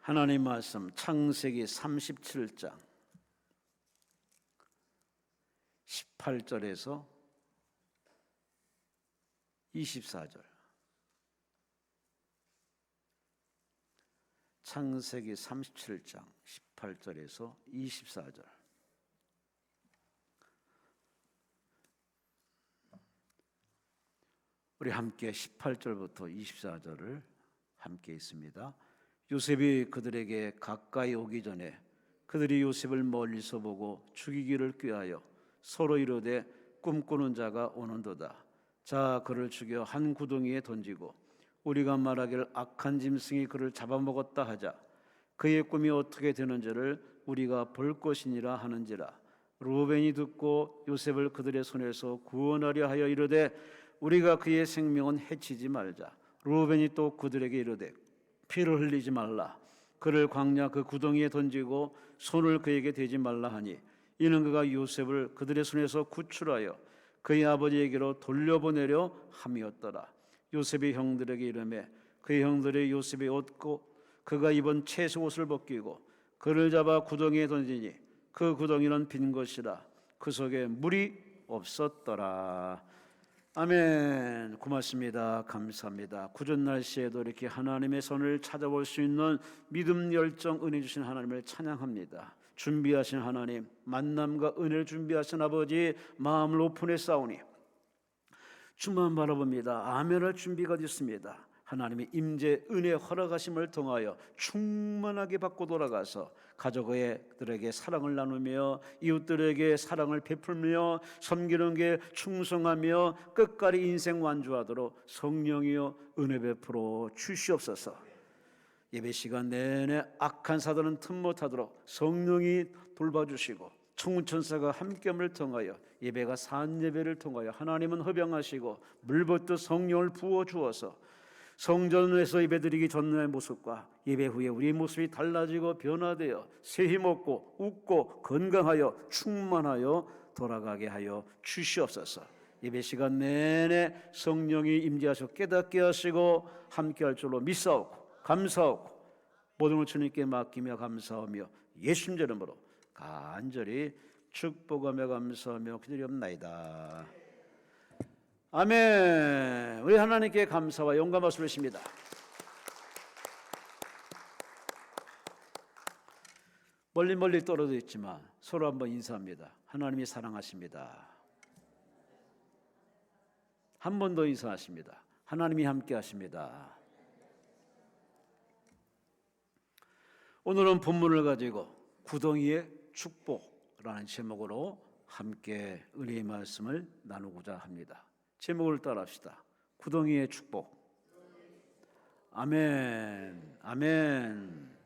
하나님 말씀 창세기 37장 18절에서 24절. 창세기 37장 18절에서 24절. 우리 함께 18절부터 24절을 함께 있습니다. 요셉이 그들에게 가까이 오기 전에 그들이 요셉을 멀리서 보고 죽이기를 꾀하여 서로 이르되 꿈꾸는 자가 오는도다. 자, 그를 죽여 한 구덩이에 던지고 우리가 말하기를 악한 짐승이 그를 잡아먹었다 하자. 그의 꿈이 어떻게 되는지를 우리가 볼 것이니라 하는지라. 루벤이 듣고 요셉을 그들의 손에서 구원하려 하여 이르되 우리가 그의 생명은 해치지 말자. 루벤이 또 그들에게 이르되 피를 흘리지 말라. 그를 광야 그 구덩이에 던지고 손을 그에게 대지 말라 하니 이는 그가 요셉을 그들의 손에서 구출하여 그의 아버지에게로 돌려보내려 함이었더라. 요셉이 형들에게 이르매 그의 형들이 요셉이 얻고 그가 입은 채소 옷을 벗기고 그를 잡아 구덩이에 던지니 그 구덩이는 빈 것이라. 그 속에 물이 없었더라. 아멘. 고맙습니다. 감사합니다. 구전 날씨에도 이렇게 하나님의 손을 찾아볼 수 있는 믿음, 열정, 은혜 주신 하나님을 찬양합니다. 준비하신 하나님, 만남과 은혜를 준비하신 아버지, 마음을 오픈해 싸우니 주만 바라봅니다. 아멘할 준비가 됐습니다. 하나님의 임재, 은혜, 허락하심을 통하여 충만하게 받고 돌아가서 가족들에게 사랑을 나누며 이웃들에게 사랑을 베풀며 섬기는 게 충성하며 끝까지 인생 완주하도록 성령이여 은혜 베풀어 주시옵소서. 예배 시간 내내 악한 사단은 틈 못하도록 성령이 돌봐주시고 천군천사가 함께함을 통하여 예배가 산예배를 통하여 하나님은 허병하시고 물붓듯 성령을 부어주어서 성전에서 예배드리기 전의 모습과 예배 후에 우리의 모습이 달라지고 변화되어 새 힘없고 웃고 건강하여 충만하여 돌아가게 하여 주시옵소서. 예배 시간 내내 성령이 임재하셔 깨닫게 하시고 함께할 줄로 믿사오고 감사하고 모든 걸 주님께 맡기며 감사하며 예수님 이름으로 간절히 축복하며 감사하며 기도리옵나이다. 아멘. 우리 하나님께 감사와 영광 말씀하십니다. 멀리 떨어져 있지만 서로 한번 인사합니다. 하나님이 사랑하십니다. 한 번 더 인사하십니다. 하나님이 함께 하십니다. 오늘은 본문을 가지고 구덩이의 축복이라는 제목으로 함께 은혜의 말씀을 나누고자 합니다. 제목을 따라합시다. 구덩이의 축복. 아멘. 아멘.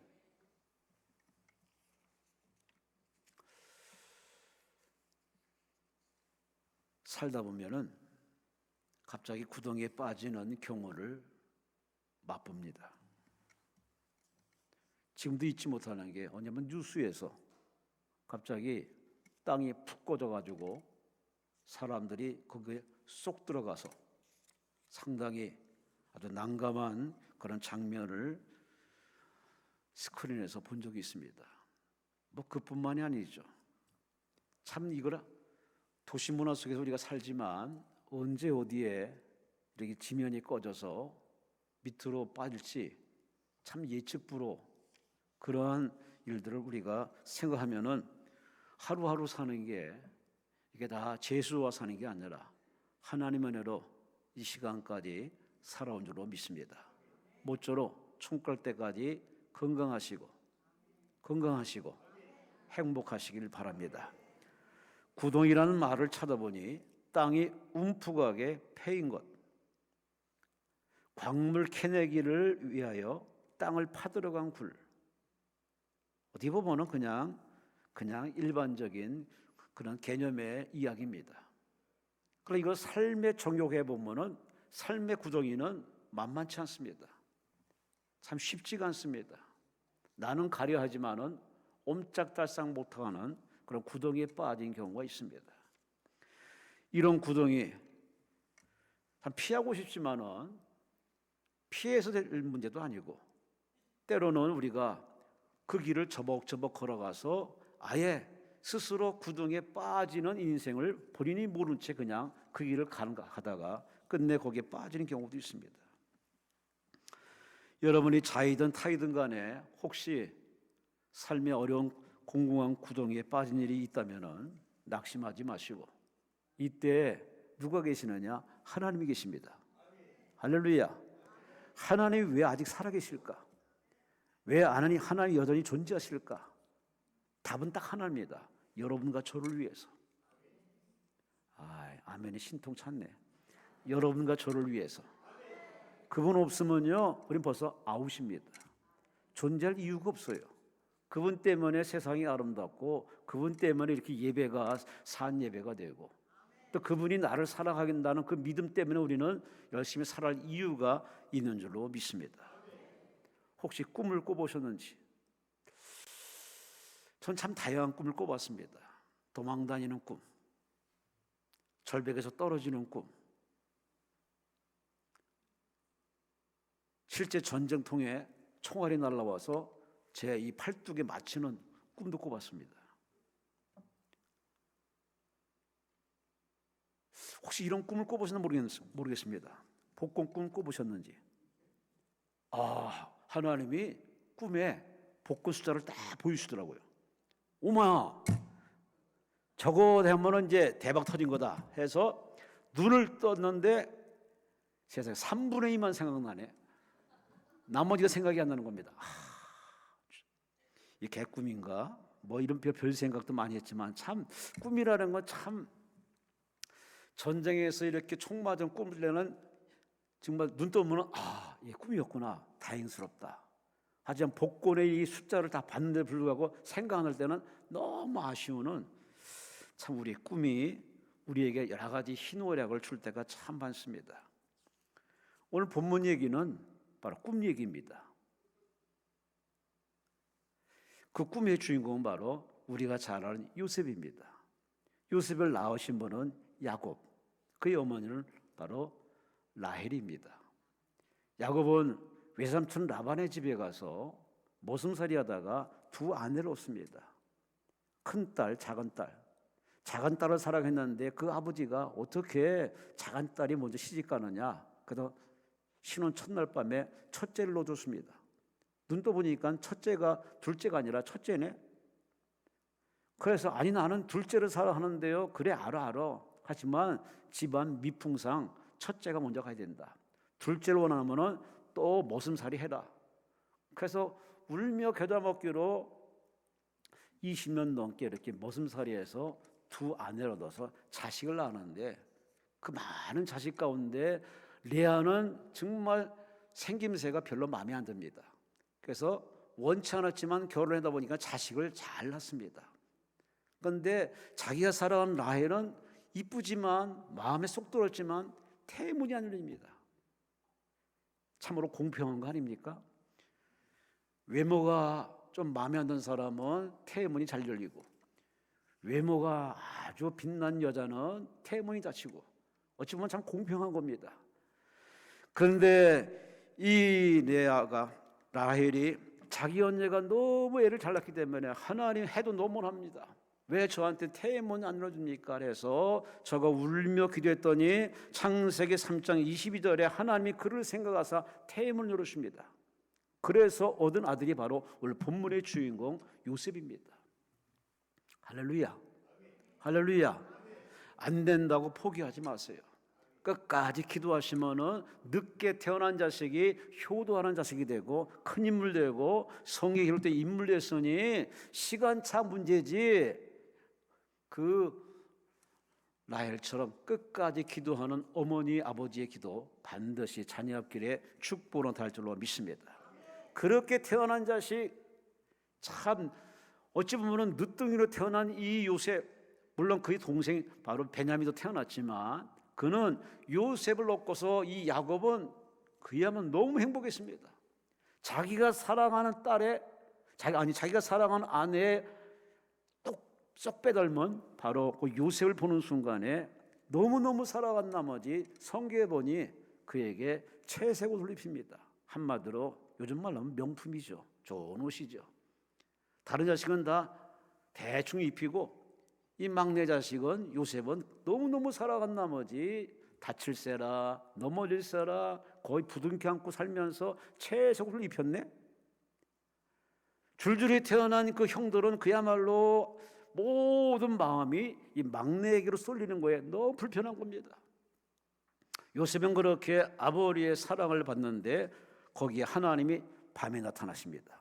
살다 보면은 갑자기 구덩이에 빠지는 경우를 맛봅니다. 지금도 잊지 못하는 게 언제면 뉴스에서 갑자기 땅이 푹 꺼져가지고 사람들이 거기에 쏙 들어가서 상당히 아주 난감한 그런 장면을 스크린에서 본 적이 있습니다. 뭐 그뿐만이 아니죠. 참 이거라 도시 문화 속에서 우리가 살지만 언제 어디에 이렇게 지면이 꺼져서 밑으로 빠질지 참 예측불허 그러한 일들을 우리가 생각하면은 하루하루 사는 게 이게 다 재수와 사는 게 아니라 하나님 은혜로 이 시간까지 살아온 줄로 믿습니다. 모쪼록 총갈 때까지 건강하시고 행복하시길 바랍니다. 구덩이라는 말을 찾아보니 땅이 움푹하게 패인 것, 광물 캐내기를 위하여 땅을 파들어간 굴. 어디 보면은 그냥 일반적인 그런 개념의 이야기입니다. 그러나 이걸 삶에 적용해 보면은 삶의 구덩이는 만만치 않습니다. 참 쉽지가 않습니다. 나는 가려 하지만은 옴짝달싹 못하는 그런 구덩이에 빠진 경우가 있습니다. 이런 구덩이 참 피하고 싶지만은 피해서 될 문제도 아니고 때로는 우리가 그 길을 저벅저벅 걸어가서 아예 스스로 구덩이에 빠지는 인생을 본인이 모른 채 그냥 그 길을 가다가 끝내 거기에 빠지는 경우도 있습니다. 여러분이 자이든 타이든 간에 혹시 삶의 어려운 공공한 구덩이에 빠진 일이 있다면 낙심하지 마시고, 이때 누가 계시느냐? 하나님이 계십니다. 할렐루야. 하나님이 왜 아직 살아계실까? 왜 하나님이 여전히 존재하실까? 답은 딱 하나입니다. 여러분과 저를 위해서. 아멘이 신통찼네. 여러분과 저를 위해서. 그분 없으면요, 우린 벌써 아웃입니다. 존재할 이유가 없어요. 그분 때문에 세상이 아름답고, 그분 때문에 이렇게 예배가 산 예배가 되고, 또 그분이 나를 사랑하긴다는 그 믿음 때문에 우리는 열심히 살아갈 이유가 있는 줄로 믿습니다. 혹시 꿈을 꿔보셨는지? 전 참 다양한 꿈을 꿔봤습니다. 도망다니는 꿈, 절벽에서 떨어지는 꿈, 실제 전쟁통에 총알이 날아와서 제 이 팔뚝에 맞히는 꿈도 꿔봤습니다. 혹시 이런 꿈을 꿔보셨는지 모르겠습니다. 복권 꿈 꿔보셨는지? 하나님이 꿈에 복권 숫자를 딱 보이시더라고요. 오마, 저거 되면은 이제 대박 터진 거다 해서 눈을 떴는데 세상에 3분의 2만 생각나네. 나머지가 생각이 안 나는 겁니다. 이 개꿈인가? 뭐 이런 별 생각도 많이 했지만 참 꿈이라는 건 참 전쟁에서 이렇게 총 맞은 꿈을 내는 정말 눈 뜨면 이게 꿈이었구나. 다행스럽다. 하지만 복권의 이 숫자를 다 봤는데 불구하고 생각할 때는 너무 아쉬우는 참 우리의 꿈이 우리에게 여러 가지 희노애락을 줄 때가 참 많습니다. 오늘 본문 얘기는 바로 꿈 얘기입니다. 그 꿈의 주인공은 바로 우리가 잘 아는 요셉입니다. 요셉을 낳으신 분은 야곱, 그의 어머니는 바로 라헬입니다. 야곱은 외삼촌 라반의 집에 가서 머슴살이 하다가 두 아내를 얻습니다. 큰딸, 작은딸. 작은딸을 사랑했는데 그 아버지가 어떻게 작은딸이 먼저 시집가느냐. 그래서 신혼 첫날 밤에 첫째를 넣어줬습니다. 눈 떠보니까 첫째가 둘째가 아니라 첫째네. 그래서 아니 나는 둘째를 사랑하는데요. 그래 알아. 하지만 집안 미풍상 첫째가 먼저 가야 된다. 둘째를 원하면은 또 머슴살이 해라. 그래서 울며 겨자 먹기로 20년 넘게 이렇게 머슴살이해서 두 아내를 얻어서 자식을 낳았는데 그 많은 자식 가운데 레아는 정말 생김새가 별로 마음에 안 듭니다. 그래서 원치 않았지만 결혼하다 보니까 자식을 잘 낳습니다. 그런데 자기가 살아간 라헬은 이쁘지만 마음에 쏙 들었지만 태문이 안 열립니다. 참으로 공평한 거 아닙니까? 외모가 좀 마음에 안 드는 사람은 태문이 잘 열리고, 외모가 아주 빛난 여자는 태문이 닫히고, 어찌 보면 참 공평한 겁니다. 그런데 이 레아가, 라헬이 자기 언니가 너무 애를 잘 낳기 때문에 하나님 해도 너무합니다. 왜 저한테 태문 안 열어줍니까? 그래서 저가 울며 기도했더니 창세기 3장 22절에 하나님이 그를 생각하사 태문을 열어줍니다. 그래서 얻은 아들이 바로 오늘 본문의 주인공 요셉입니다. 할렐루야. 할렐루야. 안 된다고 포기하지 마세요. 끝까지 기도하시면은 늦게 태어난 자식이 효도하는 자식이 되고 큰 인물 되고 성경에 기록된 인물 됐으니 시간차 문제지. 그 라헬처럼 끝까지 기도하는 어머니 아버지의 기도 반드시 자녀 앞길에 축복으로 달 줄로 믿습니다. 그렇게 태어난 자식, 참 어찌 보면 늦둥이로 태어난 이 요셉, 물론 그의 동생 바로 베냐민도 태어났지만 그는 요셉을 얻고서 이 야곱은 그야말로 너무 행복했습니다. 자기가 사랑하는 자기가 사랑하는 아내의 쏙 빼닮은 바로 그 요셉을 보는 순간에 너무너무 사랑한 나머지 성경에 보니 그에게 채색옷을 입힙니다. 한마디로 요즘 말로 하면 명품이죠. 좋은 옷이죠. 다른 자식은 다 대충 입히고 이 막내 자식은 요셉은 너무너무 살아간 나머지 다칠세라 넘어질세라 거의 부둥켜 안고 살면서 채색옷을 입혔네. 줄줄이 태어난 그 형들은 그야말로 모든 마음이 이 막내에게로 쏠리는 거에 너무 불편한 겁니다. 요셉은 그렇게 아버지의 사랑을 받는데 거기에 하나님이 밤에 나타나십니다.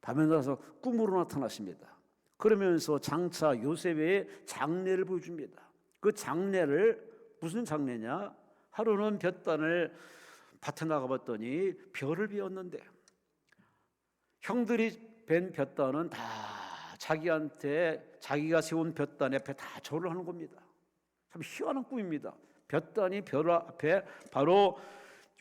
밤에 나타나서 꿈으로 나타나십니다. 그러면서 장차 요셉의 장래를 보여줍니다. 그 장래를 무슨 장래냐? 하루는 볕단을 밭에 나가봤더니 별을 베었는데 형들이 벤 볕단은 다 자기한테 자기가 세운 볕단 앞에 다 절을 하는 겁니다. 참 희한한 꿈입니다. 볕단이 별 앞에 바로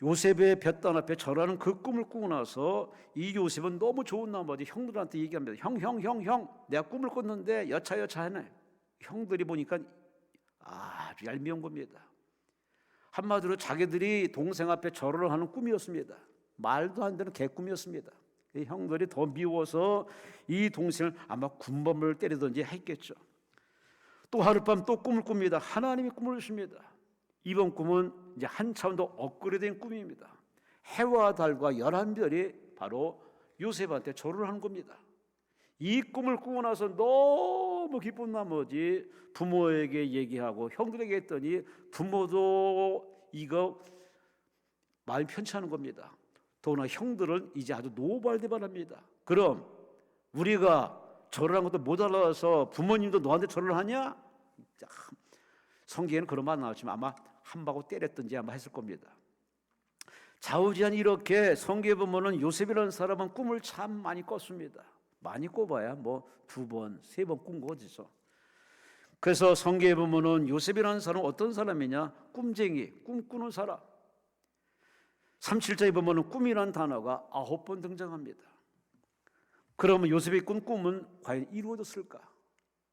요셉의 볕단 앞에 절하는 그 꿈을 꾸고 나서 이 요셉은 너무 좋은 나머지 형들한테 얘기합니다. 형, 내가 꿈을 꿨는데 여차하네. 형들이 보니까 아주 얄미운 겁니다. 한마디로 자기들이 동생 앞에 절을 하는 꿈이었습니다. 말도 안 되는 개꿈이었습니다. 형들이 더 미워서 이 동생을 아마 군밤을 때리든지 했겠죠. 또 하룻밤 또 꿈을 꿉니다. 하나님이 꿈을 주십니다. 이번 꿈은 이제 한 차원 더 업그레이드된 꿈입니다. 해와 달과 11별이 바로 요셉한테 절을 하는 겁니다. 이 꿈을 꾸고 나서 너무 기쁜 나머지 부모에게 얘기하고 형들에게 했더니 부모도 이거 마음이 편치 않은 겁니다. 더구나 형들은 이제 아주 노발대발합니다. 그럼 우리가 절을 한 것도 못 알아서 부모님도 너한테 절을 하냐? 성경에는 그런 말 나왔지만 아마 한 바고 때렸든지 아마 했을 겁니다. 좌우지간 이렇게 성경에 보면은 요셉이라는 사람은 꿈을 참 많이 꿨습니다. 많이 꿔봐야 뭐 2번, 3번 꾼 거 어디서. 그래서 성경에 보면은 요셉이라는 사람은 어떤 사람이냐? 꿈쟁이, 꿈꾸는 사람. 37장에 보면은 꿈이라는 단어가 9번 등장합니다. 그러면 요셉이 꾼 꿈은 과연 이루어졌을까?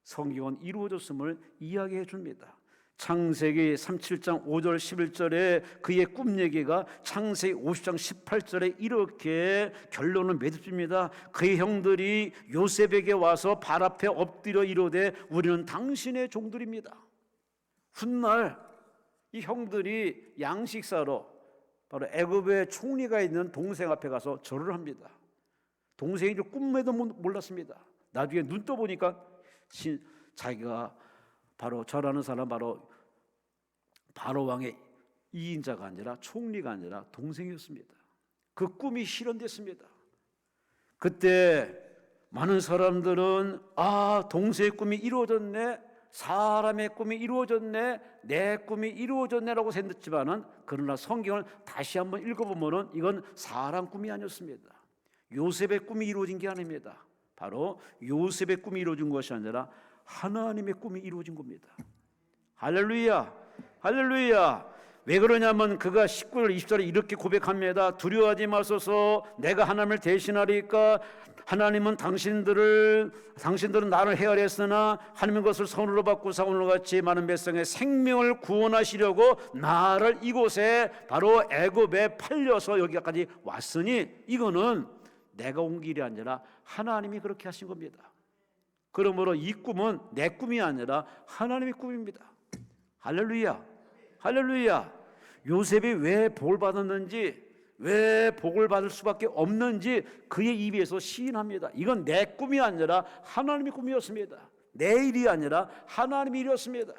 성경은 이루어졌음을 이야기해 줍니다. 창세기 37장 5절 11절에 그의 꿈 얘기가 창세기 50장 18절에 이렇게 결론을 맺습니다. 그의 형들이 요셉에게 와서 발 앞에 엎드려 이르되 우리는 당신의 종들입니다. 훗날 이 형들이 양식 사러 바로 애굽의 총리가 있는 동생 앞에 가서 절을 합니다. 동생이 꿈에도 몰랐습니다. 나중에 눈 떠보니까 자기가 바로 절하는 사람 바로 왕의 2인자가 아니라 총리가 아니라 동생이었습니다. 그 꿈이 실현됐습니다. 그때 많은 사람들은 동생의 꿈이 이루어졌네, 사람의 꿈이 이루어졌네, 내 꿈이 이루어졌네라고 생각했지만은 그러나 성경을 다시 한번 읽어보면은 이건 사람 꿈이 아니었습니다. 요셉의 꿈이 이루어진 게 아닙니다. 바로 요셉의 꿈이 이루어진 것이 아니라 하나님의 꿈이 이루어진 겁니다. 할렐루야, 할렐루야. 왜 그러냐면 그가 19절 20절에 이렇게 고백합니다. 두려워하지 마소서, 내가 하나님을 대신하리까. 하나님은 당신들은 나를 헤아렸으나 하나님의 것을 선으로 받고사 오늘 같이 많은 백성의 생명을 구원하시려고 나를 이곳에 바로 애굽에 팔려서 여기까지 왔으니 이거는 내가 온 길이 아니라 하나님이 그렇게 하신 겁니다. 그러므로 이 꿈은 내 꿈이 아니라 하나님의 꿈입니다. 할렐루야, 할렐루야. 요셉이 왜 복을 받았는지, 왜 복을 받을 수밖에 없는지 그의 입에서 시인합니다. 이건 내 꿈이 아니라 하나님의 꿈이었습니다. 내 일이 아니라 하나님의 일이었습니다.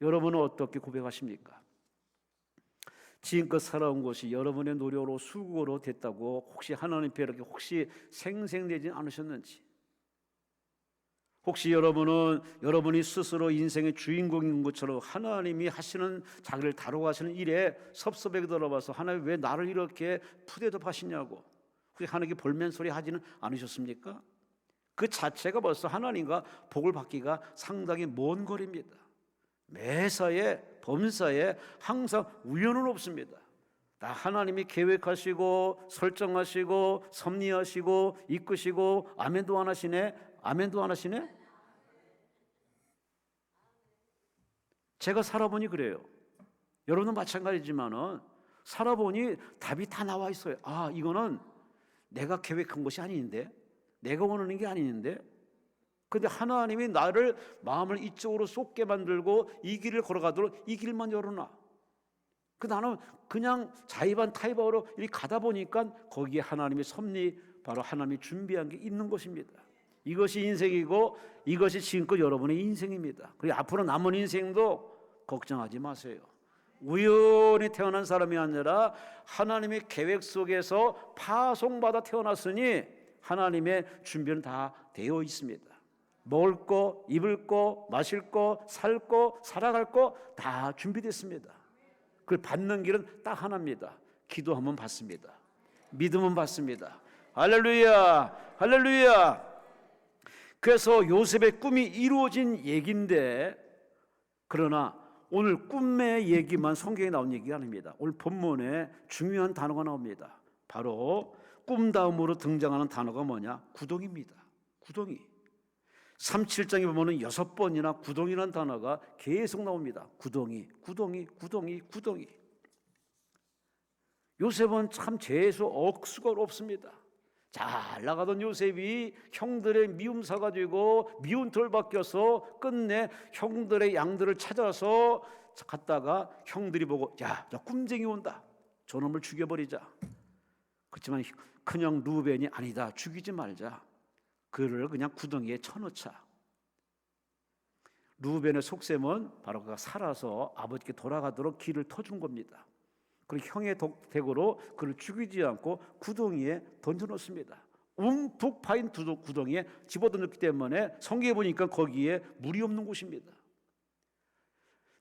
여러분은 어떻게 고백하십니까? 지금껏 살아온 것이 여러분의 노력으로 수고로 됐다고 혹시 하나님께 이렇게 혹시 생생되지 않으셨는지, 혹시 여러분이 스스로 인생의 주인공인 것처럼 하나님이 하시는 자기를 다뤄가시는 일에 섭섭하게 들어봐서 하나님 왜 나를 이렇게 푸대접하시냐고 혹시 하나님께 볼멘소리 하지는 않으셨습니까? 그 자체가 벌써 하나님과 복을 받기가 상당히 먼 거리입니다. 매사에 범사에 항상 우연은 없습니다. 다 하나님이 계획하시고 설정하시고 섭리하시고 이끄시고 아멘도 안 하시네. 아멘도 안 하시네. 제가 살아보니 그래요. 여러분도 마찬가지지만은 살아보니 답이 다 나와 있어요. 아, 이거는 내가 계획한 것이 아닌데, 내가 원하는 게 아닌데, 근데 하나님이 나를 마음을 이쪽으로 쏟게 만들고 이 길을 걸어가도록 이 길만 열어놔. 나는 그냥 자의반 타의반으로 이렇게 가다 보니까 거기에 하나님의 섭리, 바로 하나님이 준비한 게 있는 것입니다. 이것이 인생이고 이것이 지금껏 여러분의 인생입니다. 그리고 앞으로 남은 인생도 걱정하지 마세요. 우연히 태어난 사람이 아니라 하나님의 계획 속에서 파송받아 태어났으니 하나님의 준비는 다 되어 있습니다. 먹을 거, 입을 거, 마실 거, 살 거, 살아갈 거 다 준비됐습니다. 그걸 받는 길은 딱 하나입니다. 기도하면 받습니다. 믿으면 받습니다. 할렐루야, 할렐루야. 그래서 요셉의 꿈이 이루어진 얘기인데, 그러나 오늘 꿈의 얘기만 성경에 나온 얘기가 아닙니다. 오늘 본문에 중요한 단어가 나옵니다. 바로 꿈 다음으로 등장하는 단어가 뭐냐? 구덩이입니다. 구덩이. 37장에 보면 6번이나 구덩이라는 단어가 계속 나옵니다. 구덩이, 구덩이, 구덩이, 구덩이. 요셉은 참 재수 억수가 없습니다. 잘 나가던 요셉이 형들의 미움 사가지고 미운 털 바뀌어서 끝내 형들의 양들을 찾아서 갔다가 형들이 보고, 야, 저 꿈쟁이 온다, 저놈을 죽여버리자. 그렇지만 큰형 루벤이 아니다, 죽이지 말자, 그를 그냥 구덩이에 쳐넣자. 루벤의 속셈은 바로 그가 살아서 아버지께 돌아가도록 길을 터준 겁니다. 그리고 형의 덕택으로 그를 죽이지 않고 구덩이에 던져놓습니다. 움푹 파인 구덩이에 집어넣기 때문에 성경에 보니까 거기에 물이 없는 곳입니다.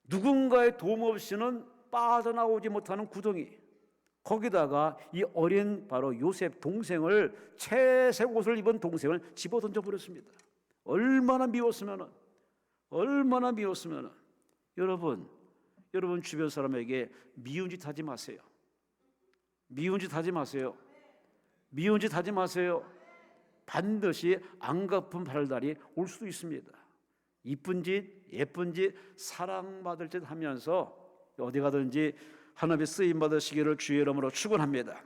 누군가의 도움 없이는 빠져나오지 못하는 구덩이, 거기다가 이 어린 바로 요셉 동생을, 채색 옷을 입은 동생을 집어 던져버렸습니다. 얼마나 미웠으면 여러분 주변 사람에게 미운 짓 하지 마세요. 미운 짓 하지 마세요. 미운 짓 하지 마세요. 반드시 안 갚은 발달이 올 수도 있습니다. 이쁜 짓, 예쁜 짓, 사랑받을 짓 하면서 어디 가든지 하나님의 쓰임 받으시기를 주의 이름으로 축원합니다.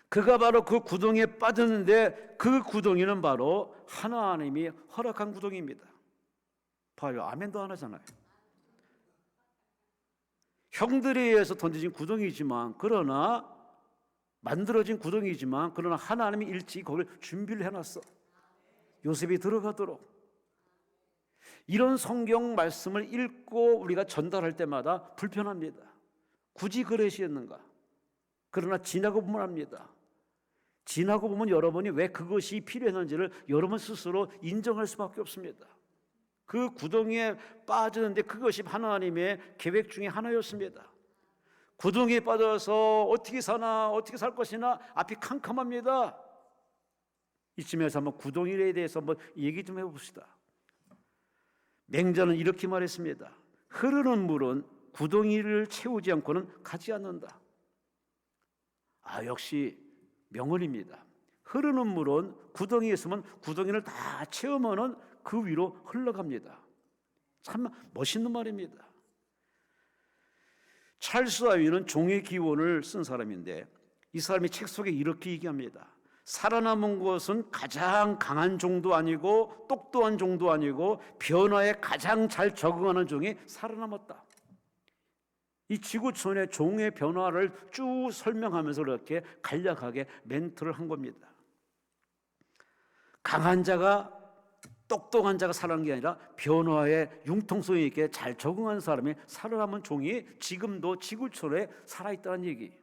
그가 바로 그 구덩이에 빠졌는데 그 구덩이는 바로 하나님이 허락한 구덩이입니다. 봐요, 아멘도 안 하잖아요. 형들에 의해서 던져진 구덩이지만, 그러나 만들어진 구덩이지만, 그러나 하나님이 일찍이 거기를 준비를 해놨어. 요셉이 들어가도록. 이런 성경 말씀을 읽고 우리가 전달할 때마다 불편합니다. 굳이 그러시였는가? 그러나 지나고 보면 압니다. 지나고 보면 여러분이 왜 그것이 필요했는지를 여러분 스스로 인정할 수밖에 없습니다. 그 구덩이에 빠지는데 그것이 하나님의 계획 중에 하나였습니다. 구덩이에 빠져서 어떻게 사나, 어떻게 살 것이나 앞이 캄캄합니다. 이쯤에서 한번 구덩이에 대해서 한번 얘기 좀 해봅시다. 맹자는 이렇게 말했습니다. 흐르는 물은 구덩이를 채우지 않고는 가지 않는다. 역시 명언입니다. 흐르는 물은 구덩이에 있으면 구덩이를 다 채우면은 그 위로 흘러갑니다. 참 멋있는 말입니다. 찰스 다윈은 종의 기원을 쓴 사람인데, 이 사람이 책 속에 이렇게 얘기합니다. 살아남은 것은 가장 강한 종도 아니고 똑똑한 종도 아니고 변화에 가장 잘 적응하는 종이 살아남았다. 이 지구촌의 종의 변화를 쭉 설명하면서 이렇게 간략하게 멘트를 한 겁니다. 강한 자가, 똑똑한 자가 살아난 게 아니라 변화에 융통성 있게 잘 적응한 사람이 살아남은 종이 지금도 지구촌에 살아있다는 얘기.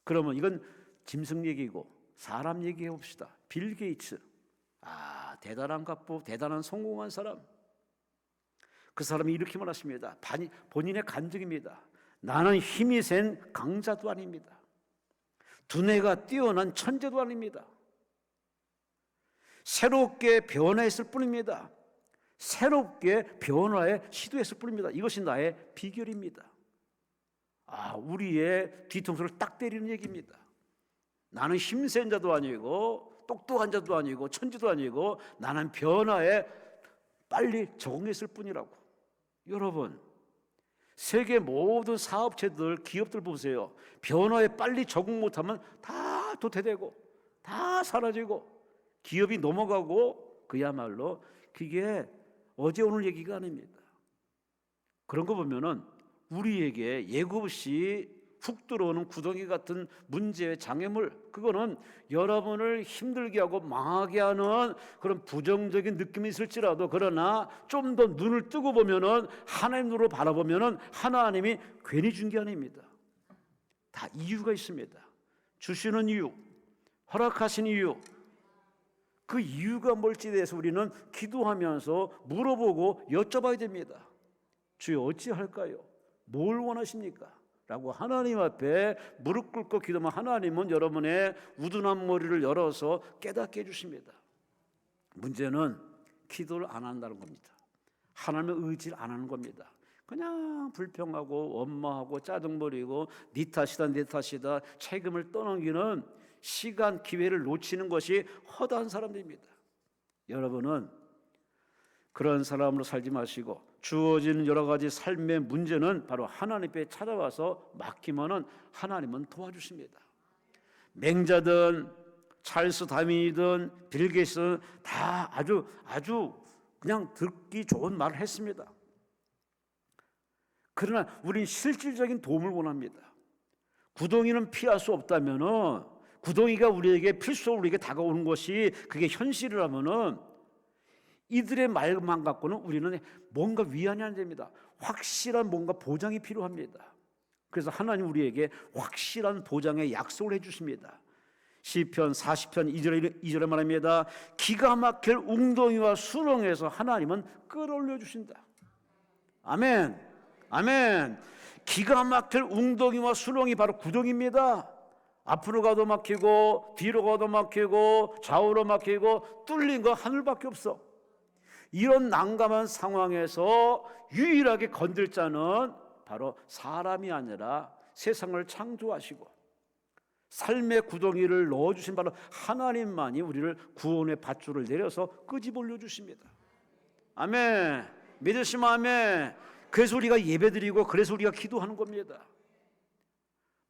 그러면 이건 짐승 얘기고 사람 얘기해 봅시다. 빌 게이츠. 대단한 갑부, 대단한 성공한 사람. 그 사람이 이렇게 말하십니다. 본인의 간증입니다. 나는 힘이 센 강자도 아닙니다. 두뇌가 뛰어난 천재도 아닙니다. 새롭게 변화했을 뿐입니다. 새롭게 변화에 시도했을 뿐입니다. 이것이 나의 비결입니다. 우리의 뒤통수를 딱 때리는 얘기입니다. 나는 힘센 자도 아니고 똑똑한 자도 아니고 천재도 아니고 나는 변화에 빨리 적응했을 뿐이라고. 여러분, 세계 모든 사업체들, 기업들 보세요. 변화에 빨리 적응 못하면 다 도태되고 다 사라지고 기업이 넘어가고, 그야말로 그게 어제 오늘 얘기가 아닙니다. 그런 거 보면은 우리에게 예고 없이 훅 들어오는 구덩이 같은 문제의 장애물, 그거는 여러분을 힘들게 하고 망하게 하는 그런 부정적인 느낌이 있을지라도, 그러나 좀 더 눈을 뜨고 보면은, 하나님 눈으로 바라보면은 하나님이 괜히 준 게 아닙니다. 다 이유가 있습니다. 주시는 이유, 허락하신 이유, 그 이유가 뭘지에 대해서 우리는 기도하면서 물어보고 여쭤봐야 됩니다. 주여 어찌할까요? 뭘 원하십니까? 라고 하나님 앞에 무릎 꿇고 기도하면 하나님은 여러분의 우둔한 머리를 열어서 깨닫게 해주십니다. 문제는 기도를 안 한다는 겁니다. 하나님의 의지를 안 하는 겁니다. 그냥 불평하고 원망하고 짜증부리고 네 탓이다 내 탓이다 책임을 떠넘기는 시간 기회를 놓치는 것이 허다한 사람들입니다. 여러분은 그런 사람으로 살지 마시고 주어지는 여러 가지 삶의 문제는 바로 하나님 앞에 찾아와서 맡기면은 하나님은 도와주십니다. 맹자든 찰스 다윈이든 빌 게이츠든 다 아주 그냥 듣기 좋은 말을 했습니다. 그러나 우리는 실질적인 도움을 원합니다. 구덩이는 피할 수 없다면은, 구덩이가 우리에게 필수적으로 우리에게 다가오는 것이 그게 현실이라면은, 이들의 말만 갖고는 우리는 뭔가 위안이 안 됩니다. 확실한 뭔가 보장이 필요합니다. 그래서 하나님 우리에게 확실한 보장의 약속을 해주십니다. 시편 40편 2절에 말합니다. 기가 막힐 웅덩이와 수렁에서 하나님은 끌어올려 주신다. 아멘, 아멘. 기가 막힐 웅덩이와 수렁이 바로 구덩이입니다. 앞으로 가도 막히고 뒤로 가도 막히고 좌우로 막히고 뚫린 거 하늘밖에 없어. 이런 난감한 상황에서 유일하게 건들 자는 바로 사람이 아니라 세상을 창조하시고 삶의 구덩이를 넣어주신 바로 하나님만이 우리를 구원의 밧줄을 내려서 끄집어 올려주십니다. 아멘. 믿으시면 아멘. 그래서 우리가 예배드리고 그래서 우리가 기도하는 겁니다.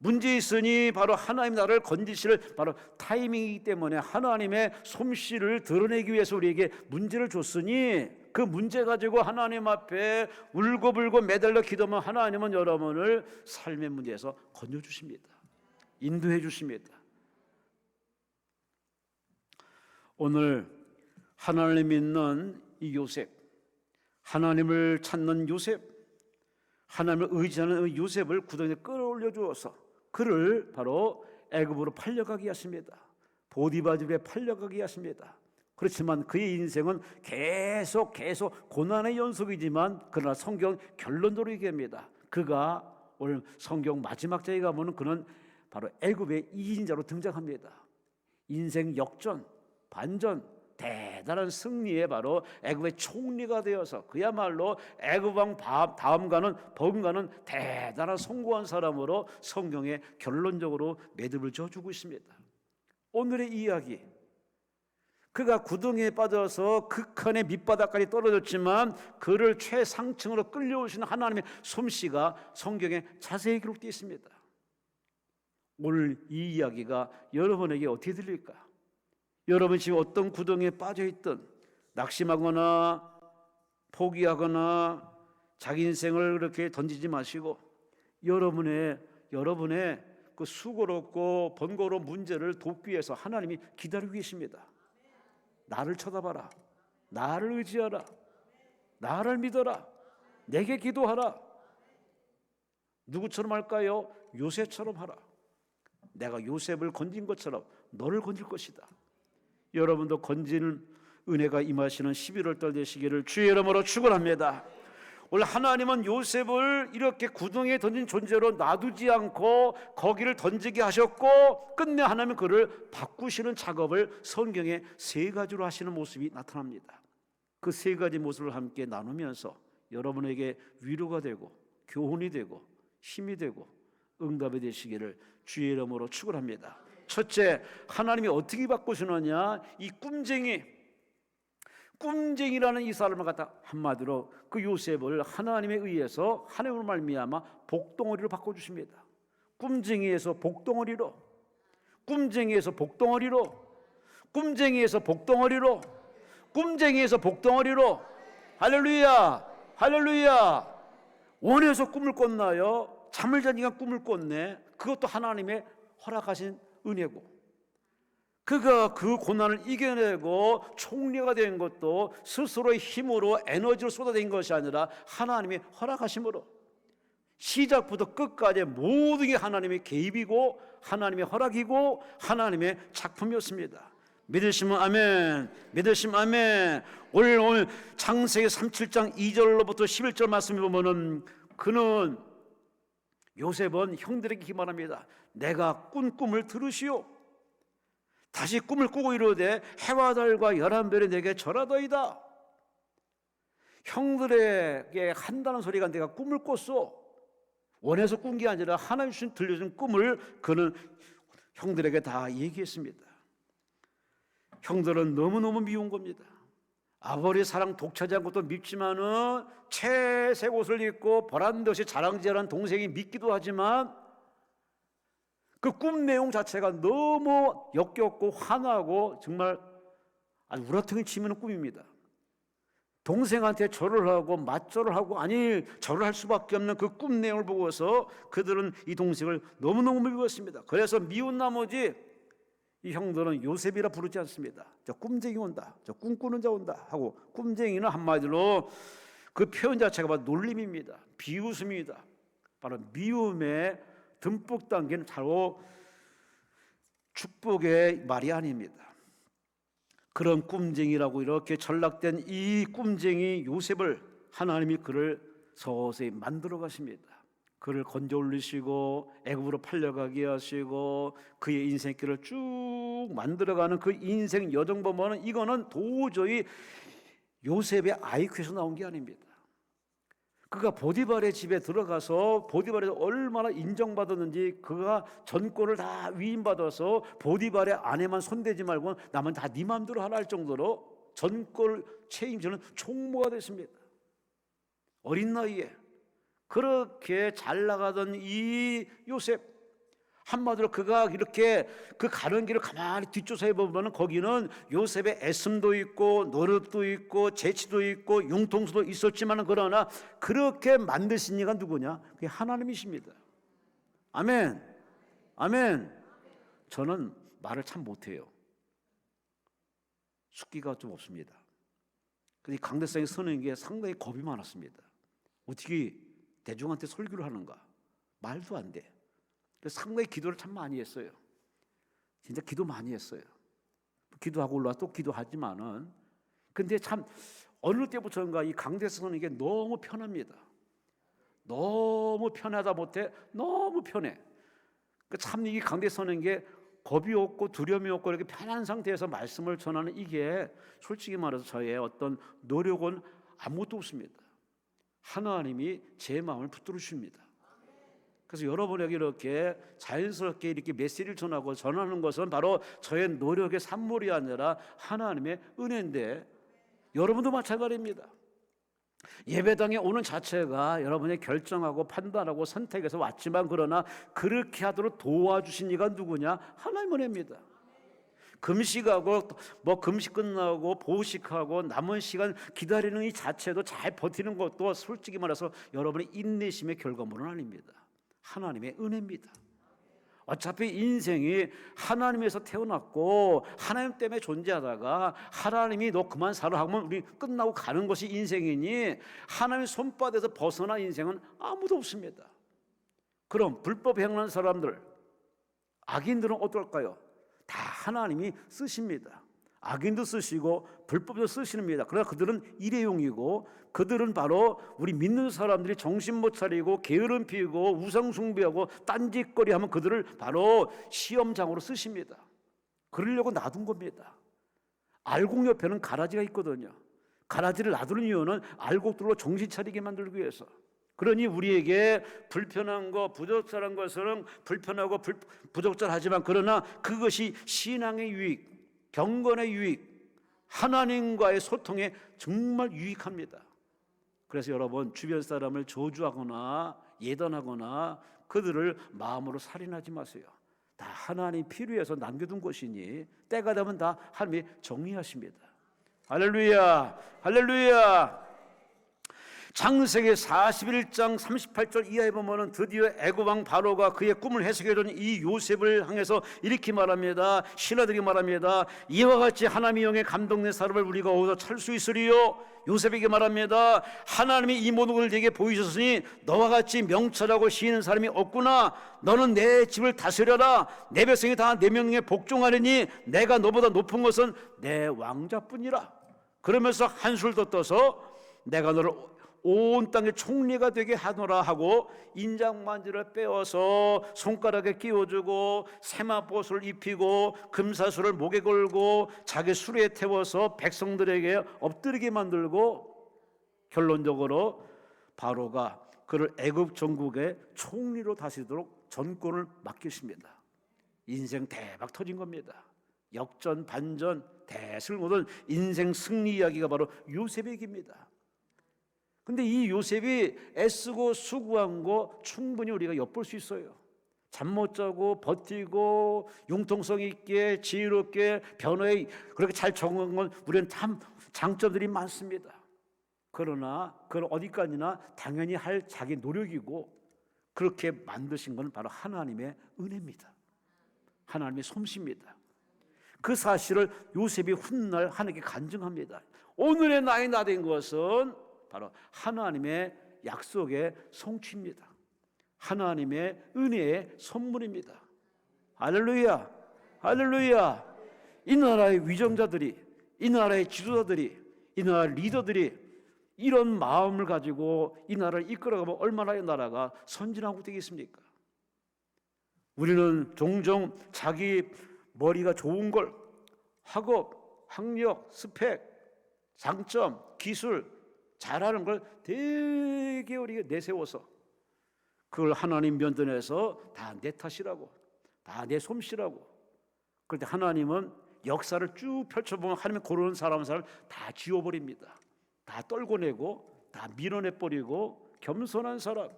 문제 있으니 바로 하나님 나라를 건지실 바로 타이밍이기 때문에 하나님의 솜씨를 드러내기 위해서 우리에게 문제를 줬으니, 그 문제 가지고 하나님 앞에 울고불고 매달려 기도하면 하나님은 여러분을 삶의 문제에서 건져주십니다. 인도해 주십니다. 오늘 하나님을 믿는 이 요셉, 하나님을 찾는 요셉, 하나님을 의지하는 요셉을 구덩이에 끌어올려 주어서 그를 바로 애굽으로 팔려가게 하십니다. 보디바 집에 팔려가게 하십니다. 그렇지만 그의 인생은 계속 고난의 연속이지만, 그러나 성경 결론적으로 얘기합니다. 그가 오늘 성경 마지막 장에 가면 그는 바로 애굽의 이인자로 등장합니다. 인생 역전, 반전, 대단한 승리에 바로 애굽의 총리가 되어서 그야말로 애굽 왕 다음가는 버금가는 대단한 성공한 사람으로 성경에 결론적으로 매듭을 지어주고 있습니다. 오늘의 이야기, 그가 구덩이에 빠져서 극한의 밑바닥까지 떨어졌지만 그를 최상층으로 끌려오시는 하나님의 솜씨가 성경에 자세히 기록되어 있습니다. 오늘 이 이야기가 여러분에게 어떻게 들릴까? 여러분 지금 어떤 구덩이에 빠져있든 낙심하거나 포기하거나 자기 인생을 그렇게 던지지 마시고 여러분의 그 수고롭고 번거로운 문제를 돕기 위해서 하나님이 기다리고 계십니다. 나를 쳐다봐라. 나를 의지하라. 나를 믿어라. 내게 기도하라. 누구처럼 할까요? 요셉처럼 하라. 내가 요셉을 건진 것처럼 너를 건질 것이다. 여러분도 건지는 은혜가 임하시는 11월 달 되시기를 주의 이름으로 축원합니다. 오늘 하나님은 요셉을 이렇게 구덩이에 던진 존재로 놔두지 않고 거기를 던지게 하셨고, 끝내 하나님은 그를 바꾸시는 작업을 성경에 세 가지로 하시는 모습이 나타납니다. 그 세 가지 모습을 함께 나누면서 여러분에게 위로가 되고 교훈이 되고 힘이 되고 응답이 되시기를 주의 이름으로 축원합니다. 첫째, 하나님이 어떻게 바꾸시느냐? 이 꿈쟁이라는 이 사람을 갖다 한마디로 그 요셉을 하나님에 의해서 하나님으로 말미암아 복덩어리로 바꿔주십니다. 꿈쟁이에서 복덩어리로, 꿈쟁이에서 복덩어리로, 꿈쟁이에서 복덩어리로, 꿈쟁이에서 복덩어리로. 할렐루야, 할렐루야. 원해서 꿈을 꿨나요? 잠을 자니까 꿈을 꿨네. 그것도 하나님의 허락하신 은혜고, 그가 그 고난을 이겨내고 총리가 된 것도 스스로의 힘으로 에너지를 쏟아낸 것이 아니라 하나님의 허락하심으로, 시작부터 끝까지 모든 게 하나님의 개입이고 하나님의 허락이고 하나님의 작품이었습니다. 믿으시면 아멘, 믿으시면 아멘. 오늘 창세기 37장 2절로부터 11절 말씀을 보면은 그는, 요셉은 형들에게 기만합니다. 내가 꾼 꿈을 들으시오. 다시 꿈을 꾸고 이르되 해와 달과 11별이 내게 절하더이다. 형들에게 한다는 소리가 내가 꿈을 꿨어. 원해서 꾼 게 아니라 하나님 주신 들려준 꿈을 그는 형들에게 다 얘기했습니다. 형들은 너무너무 미운 겁니다. 아버지 사랑 독차지한 것도 밉지만은 채색 옷을 입고 보란듯이 자랑질하는 동생이 밉기도 하지만 그 꿈 내용 자체가 너무 역겹고 화나고 정말 아주 우라통이 치미는 꿈입니다. 동생한테 절을 하고 맞절을 하고, 아니 절을 할 수밖에 없는 그 꿈 내용을 보고서 그들은 이 동생을 너무너무 미웠습니다. 그래서 미운 나머지 이 형들은 요셉이라 부르지 않습니다. 저 꿈쟁이 온다, 저 꿈꾸는 자 온다 하고, 꿈쟁이는 한마디로 그 표현 자체가 바로 놀림입니다. 비웃음입니다. 바로 미움에 듬뿍 담긴 바로 축복의 말이 아닙니다. 그런 꿈쟁이라고 이렇게 전락된 이 꿈쟁이 요셉을 하나님이 그를 서서히 만들어 가십니다. 그를 건져 올리시고 애굽으로 팔려가게 하시고 그의 인생길을 쭉 만들어가는 그 인생 여정 보면은 이거는 도저히 요셉의 IQ에서 나온 게 아닙니다. 그가 보디발의 집에 들어가서 보디발에서 얼마나 인정받았는지, 그가 전권을 다 위임받아서 보디발의 아내만 손대지 말고 남은 다 네 마음대로 하라 할 정도로 전권을 책임지는 총무가 됐습니다. 어린 나이에 그렇게 잘 나가던 이 요셉, 한마디로 그가 이렇게 그 가는 길을 가만히 뒷조사해 보면 거기는 요셉의 애씀도 있고 노력도 있고 재치도 있고 융통수도 있었지만, 그러나 그렇게 만드신 이가 누구냐? 그게 하나님이십니다. 아멘, 아멘. 저는 말을 참 못해요. 숙기가 좀 없습니다. 근데 강대상에 서는 게 상당히 겁이 많았습니다. 어떻게 대중한테 설교를 하는가? 말도 안 돼. 그래서 상당히 기도를 참 많이 했어요. 진짜 기도 많이 했어요. 기도하고 올라와 또 기도하지만은, 근데 참 어느 때부터인가 이 강대에서 서는 게 너무 편합니다. 너무 편하다 못해 너무 편해. 참 이 강대에 서는 게 겁이 없고 두려움이 없고 이렇게 편한 상태에서 말씀을 전하는, 이게 솔직히 말해서 저의 어떤 노력은 아무것도 없습니다. 하나님이 제 마음을 붙들어 주십니다. 그래서 여러분에게 이렇게 자연스럽게 이렇게 메시지를 전하는 것은 바로 저의 노력의 산물이 아니라 하나님의 은혜인데, 여러분도 마찬가지입니다. 예배당에 오는 자체가 여러분이 결정하고 판단하고 선택해서 왔지만, 그러나 그렇게 하도록 도와주신 이가 누구냐? 하나님 은혜입니다. 금식하고 금식 끝나고 보식하고 남은 시간 기다리는 이 자체도 잘 버티는 것도 솔직히 말해서 여러분의 인내심의 결과물은 아닙니다. 하나님의 은혜입니다. 어차피 인생이 하나님에서 태어났고 하나님 때문에 존재하다가 하나님이 너 그만 살아 하면 우리 끝나고 가는 것이 인생이니, 하나님의 손바닥에서 벗어난 인생은 아무도 없습니다. 그럼 불법 행하는 사람들, 악인들은 어떨까요? 다 하나님이 쓰십니다. 악인도 쓰시고 불법도 쓰십니다. 그러나 그들은 일회용이고, 그들은 바로 우리 믿는 사람들이 정신 못 차리고 게으름 피우고 우상 숭배하고 딴짓거리 하면 그들을 바로 시험장으로 쓰십니다. 그러려고 놔둔 겁니다. 알곡 옆에는 가라지가 있거든요. 가라지를 놔두는 이유는 알곡들로 정신 차리게 만들기 위해서. 그러니 우리에게 불편한 것, 부적절한 것은 불편하고 부적절하지만, 그러나 그것이 신앙의 유익, 경건의 유익, 하나님과의 소통에 정말 유익합니다. 그래서 여러분, 주변 사람을 저주하거나 예단하거나 그들을 마음으로 살인하지 마세요. 다 하나님 필요해서 남겨둔 것이니 때가 되면 다 하나님이 정리하십니다. 할렐루야, 할렐루야. 창세기 41장 38절 이하에 보면은 드디어 애굽왕 바로가 그의 꿈을 해석해준 이 요셉을 향해서 이렇게 말합니다. 신하들이 말합니다. 이와 같이 하나님의 영에 감동된 사람을 우리가 어디서 찾을 수 있으리요? 요셉에게 말합니다. 하나님이 이 모든 것을 네게 보이셨으니 너와 같이 명철하고 시인한 사람이 없구나. 너는 내 집을 다스려라. 내 백성이 다 내 명령에 복종하리니 내가 너보다 높은 것은 내 왕자뿐이라. 그러면서 한술 더 떠서 내가 너를 온 땅의 총리가 되게 하노라 하고 인장만지를 빼어서 손가락에 끼워주고 세마포옷을 입히고 금사슬을 목에 걸고 자기 수레에 태워서 백성들에게 엎드리게 만들고 결론적으로 바로가 그를 애굽 전국의 총리로 다스리도록 전권을 맡기십니다. 인생 대박 터진 겁니다. 역전 반전 대승을 거둔 인생 승리 이야기가 바로 요셉의 얘기입니다. 근데 이 요셉이 애쓰고 수고한 거 충분히 우리가 엿볼 수 있어요. 잠 못 자고 버티고 융통성 있게 지혜롭게 변호에 그렇게 잘 적응한 건 우리는 참 장점들이 많습니다. 그러나 그걸 어디까지나 당연히 할 자기 노력이고 그렇게 만드신 건 바로 하나님의 은혜입니다. 하나님의 솜씨입니다. 그 사실을 요셉이 훗날 하나님께 간증합니다. 오늘의 나의 나 된 것은 바로 하나님의 약속의 성취입니다. 하나님의 은혜의 선물입니다. 할렐루야, 할렐루야. 이 나라의 위정자들이, 이 나라의 지도자들이, 이 나라의 리더들이 이런 마음을 가지고 이 나라를 이끌어가면 얼마나 이 나라가 선진하고 되겠습니까? 우리는 종종 자기 머리가 좋은 걸 학업, 학력, 스펙, 장점, 기술 잘하는 걸 되게 우리가 내세워서 그걸 하나님 면전에서 다 내 탓이라고, 다 내 솜씨라고. 그런데 하나님은 역사를 쭉 펼쳐보면 하나님이 고르는 사람을 다 지워버립니다. 다 떨궈내고 다 밀어내버리고 겸손한 사람,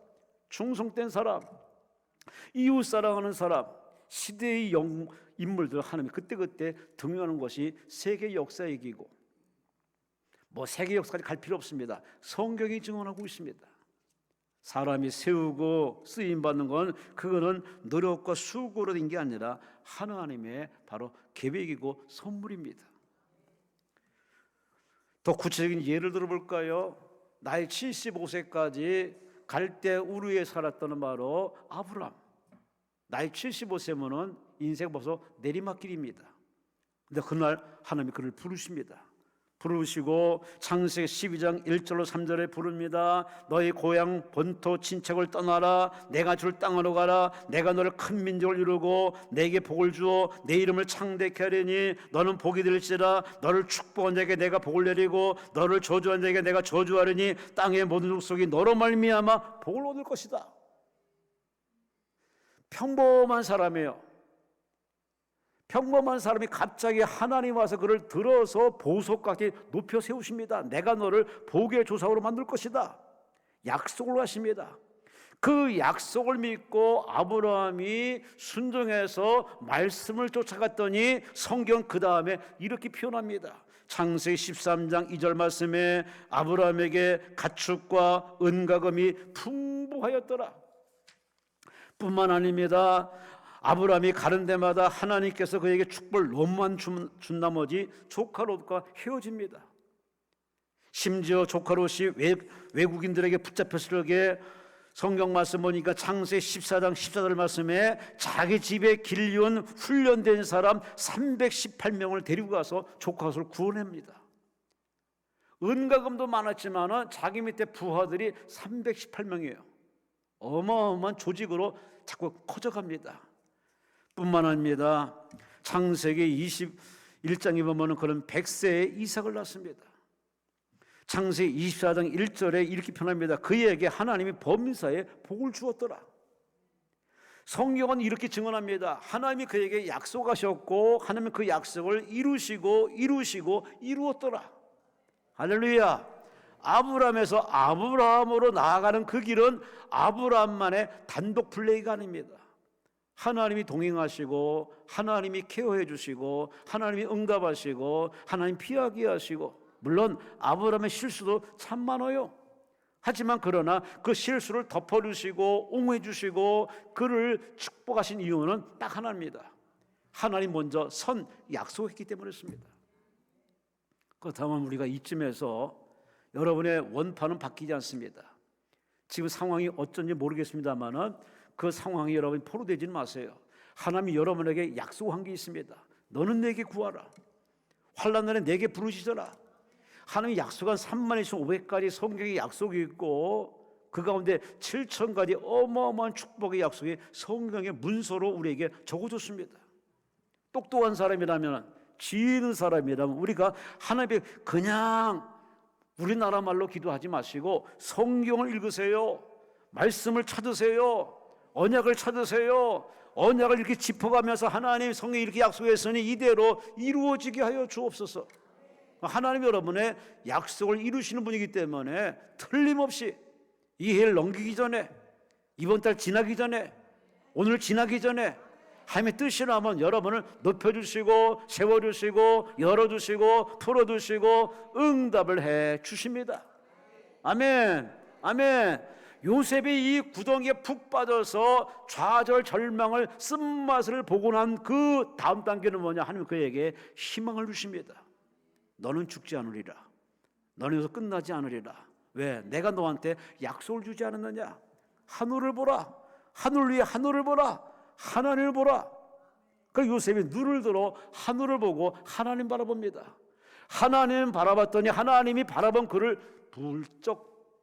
충성된 사람, 이웃 사랑하는 사람, 시대의 인물들 하나님이 그때그때 등용하는 것이 세계 역사 얘기고 뭐 세계 역사까지 갈 필요 없습니다. 성경이 증언하고 있습니다. 사람이 세우고 쓰임받는 건 그거는 노력과 수고로 된 게 아니라 하나님의 바로 계획이고 선물입니다. 더 구체적인 예를 들어볼까요? 나이 75세까지 갈대 우르에 살았던 바로 아브람. 나이 75세면은 인생 벌써 내리막길입니다. 근데 그날 하나님이 그를 부르십니다. 부르시고 창세기 12장 1절로 3절에 부릅니다. 너희 고향 본토 친척을 떠나라. 내가 줄 땅으로 가라. 내가 너를 큰 민족을 이루고 내게 복을 주어 내 이름을 창대케 하리니 너는 복이 될지라. 너를 축복한 자에게 내가 복을 내리고 너를 저주한 자에게 내가 저주하리니 땅의 모든 족속이 너로 말미암아 복을 얻을 것이다. 평범한 사람이에요. 평범한 사람이 갑자기 하나님 와서 그를 들어서 보석같이 높여 세우십니다. 내가 너를 복의 조상으로 만들 것이다. 약속을 하십니다. 그 약속을 믿고 아브라함이 순종해서 말씀을 쫓아갔더니 성경 그 다음에 이렇게 표현합니다. 창세기 13장 2절 말씀에 아브라함에게 가축과 은가금이 풍부하였더라. 뿐만 아닙니다. 아브라함이 가는 데마다 하나님께서 그에게 축복을 너무만 준 나머지 조카 롯과 헤어집니다. 심지어 조카 롯이 외국인들에게 붙잡혔을 적에 성경 말씀 보니까 창세기 14장 14절 말씀에 자기 집에 길리온 훈련된 사람 318명을 데리고 가서 조카 롯을 구원합니다. 은가금도 많았지만 자기 밑에 부하들이 318명이에요. 어마어마한 조직으로 자꾸 커져갑니다. 뿐만 아닙니다. 창세기 21장에 보면 그런 100세의 이삭을 낳습니다. 창세기 24장 1절에 이렇게 표현합니다. 그에게 하나님이 범사에 복을 주었더라. 성경은 이렇게 증언합니다. 하나님이 그에게 약속하셨고 하나님은 그 약속을 이루시고 이루었더라. 할렐루야. 아브라함에서 아브라함으로 나아가는 그 길은 아브라함만의 단독 플레이가 아닙니다. 하나님이 동행하시고 하나님이 케어해 주시고 하나님이 응답하시고 하나님 피하게 하시고, 물론 아브라함의 실수도 참 많아요. 하지만 그러나 그 실수를 덮어주시고 옹호해 주시고 그를 축복하신 이유는 딱 하나입니다. 하나님 먼저 선 약속했기 때문이었습니다. 그렇다면 우리가 이쯤에서 여러분의 원판은 바뀌지 않습니다. 지금 상황이 어쩐지 모르겠습니다만 그 상황이 여러분이 포로되지는 마세요. 하나님이 여러분에게 약속한 게 있습니다. 너는 내게 구하라. 환난 날에 내게 부르시더라. 하나님이 약속한 32,500가지 성경의 약속이 있고 그 가운데 7,000가지 어마어마한 축복의 약속이 성경의 문서로 우리에게 적어줬습니다. 똑똑한 사람이라면, 지혜 있는 사람이라면 우리가 하나님의 그냥 우리나라 말로 기도하지 마시고 성경을 읽으세요. 말씀을 찾으세요. 언약을 찾으세요. 언약을 이렇게 짚어가면서 하나님 성경에 이렇게 약속했으니 이대로 이루어지게 하여 주옵소서. 하나님 여러분의 약속을 이루시는 분이기 때문에 틀림없이 이 해를 넘기기 전에, 이번 달 지나기 전에, 오늘 지나기 전에 하나님의 뜻이라면 여러분을 높여주시고 세워주시고 열어주시고 풀어주시고 응답을 해 주십니다. 아멘. 아멘. 요셉이 이 구덩이에 푹 빠져서 좌절 절망을 쓴맛을 보고 난 그 다음 단계는 뭐냐? 하나님 그에게 희망을 주십니다. 너는 죽지 않으리라. 너는 여기서 끝나지 않으리라. 왜? 내가 너한테 약속을 주지 않았느냐? 하늘을 보라. 하늘 위에 하늘을 보라. 하나님을 보라. 그 요셉이 눈을 들어 하늘을 보고 하나님 바라봅니다. 하나님 바라봤더니 하나님이 바라본 그를 불쩍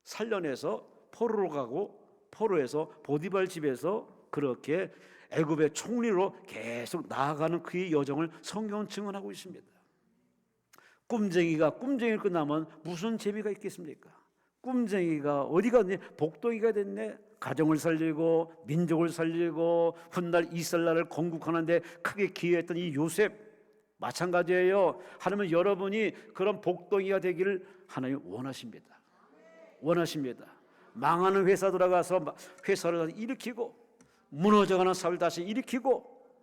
살려내서 포로로 가고, 포로에서 보디발 집에서 그렇게 애굽의 총리로 계속 나아가는 그의 여정을 성경은 증언하고 있습니다. 꿈쟁이가 꿈쟁이를 끝나면 무슨 재미가 있겠습니까? 꿈쟁이가 어디 갔니? 복덩이가 됐네. 가정을 살리고 민족을 살리고 훗날 이스라엘을 건국하는데 크게 기여했던 이 요셉 마찬가지예요. 하나님은 여러분이 그런 복덩이가 되기를 하나님 원하십니다. 원하십니다. 망하는 회사 들어가서 회사를 일으키고, 무너져가는 사회를 다시 일으키고,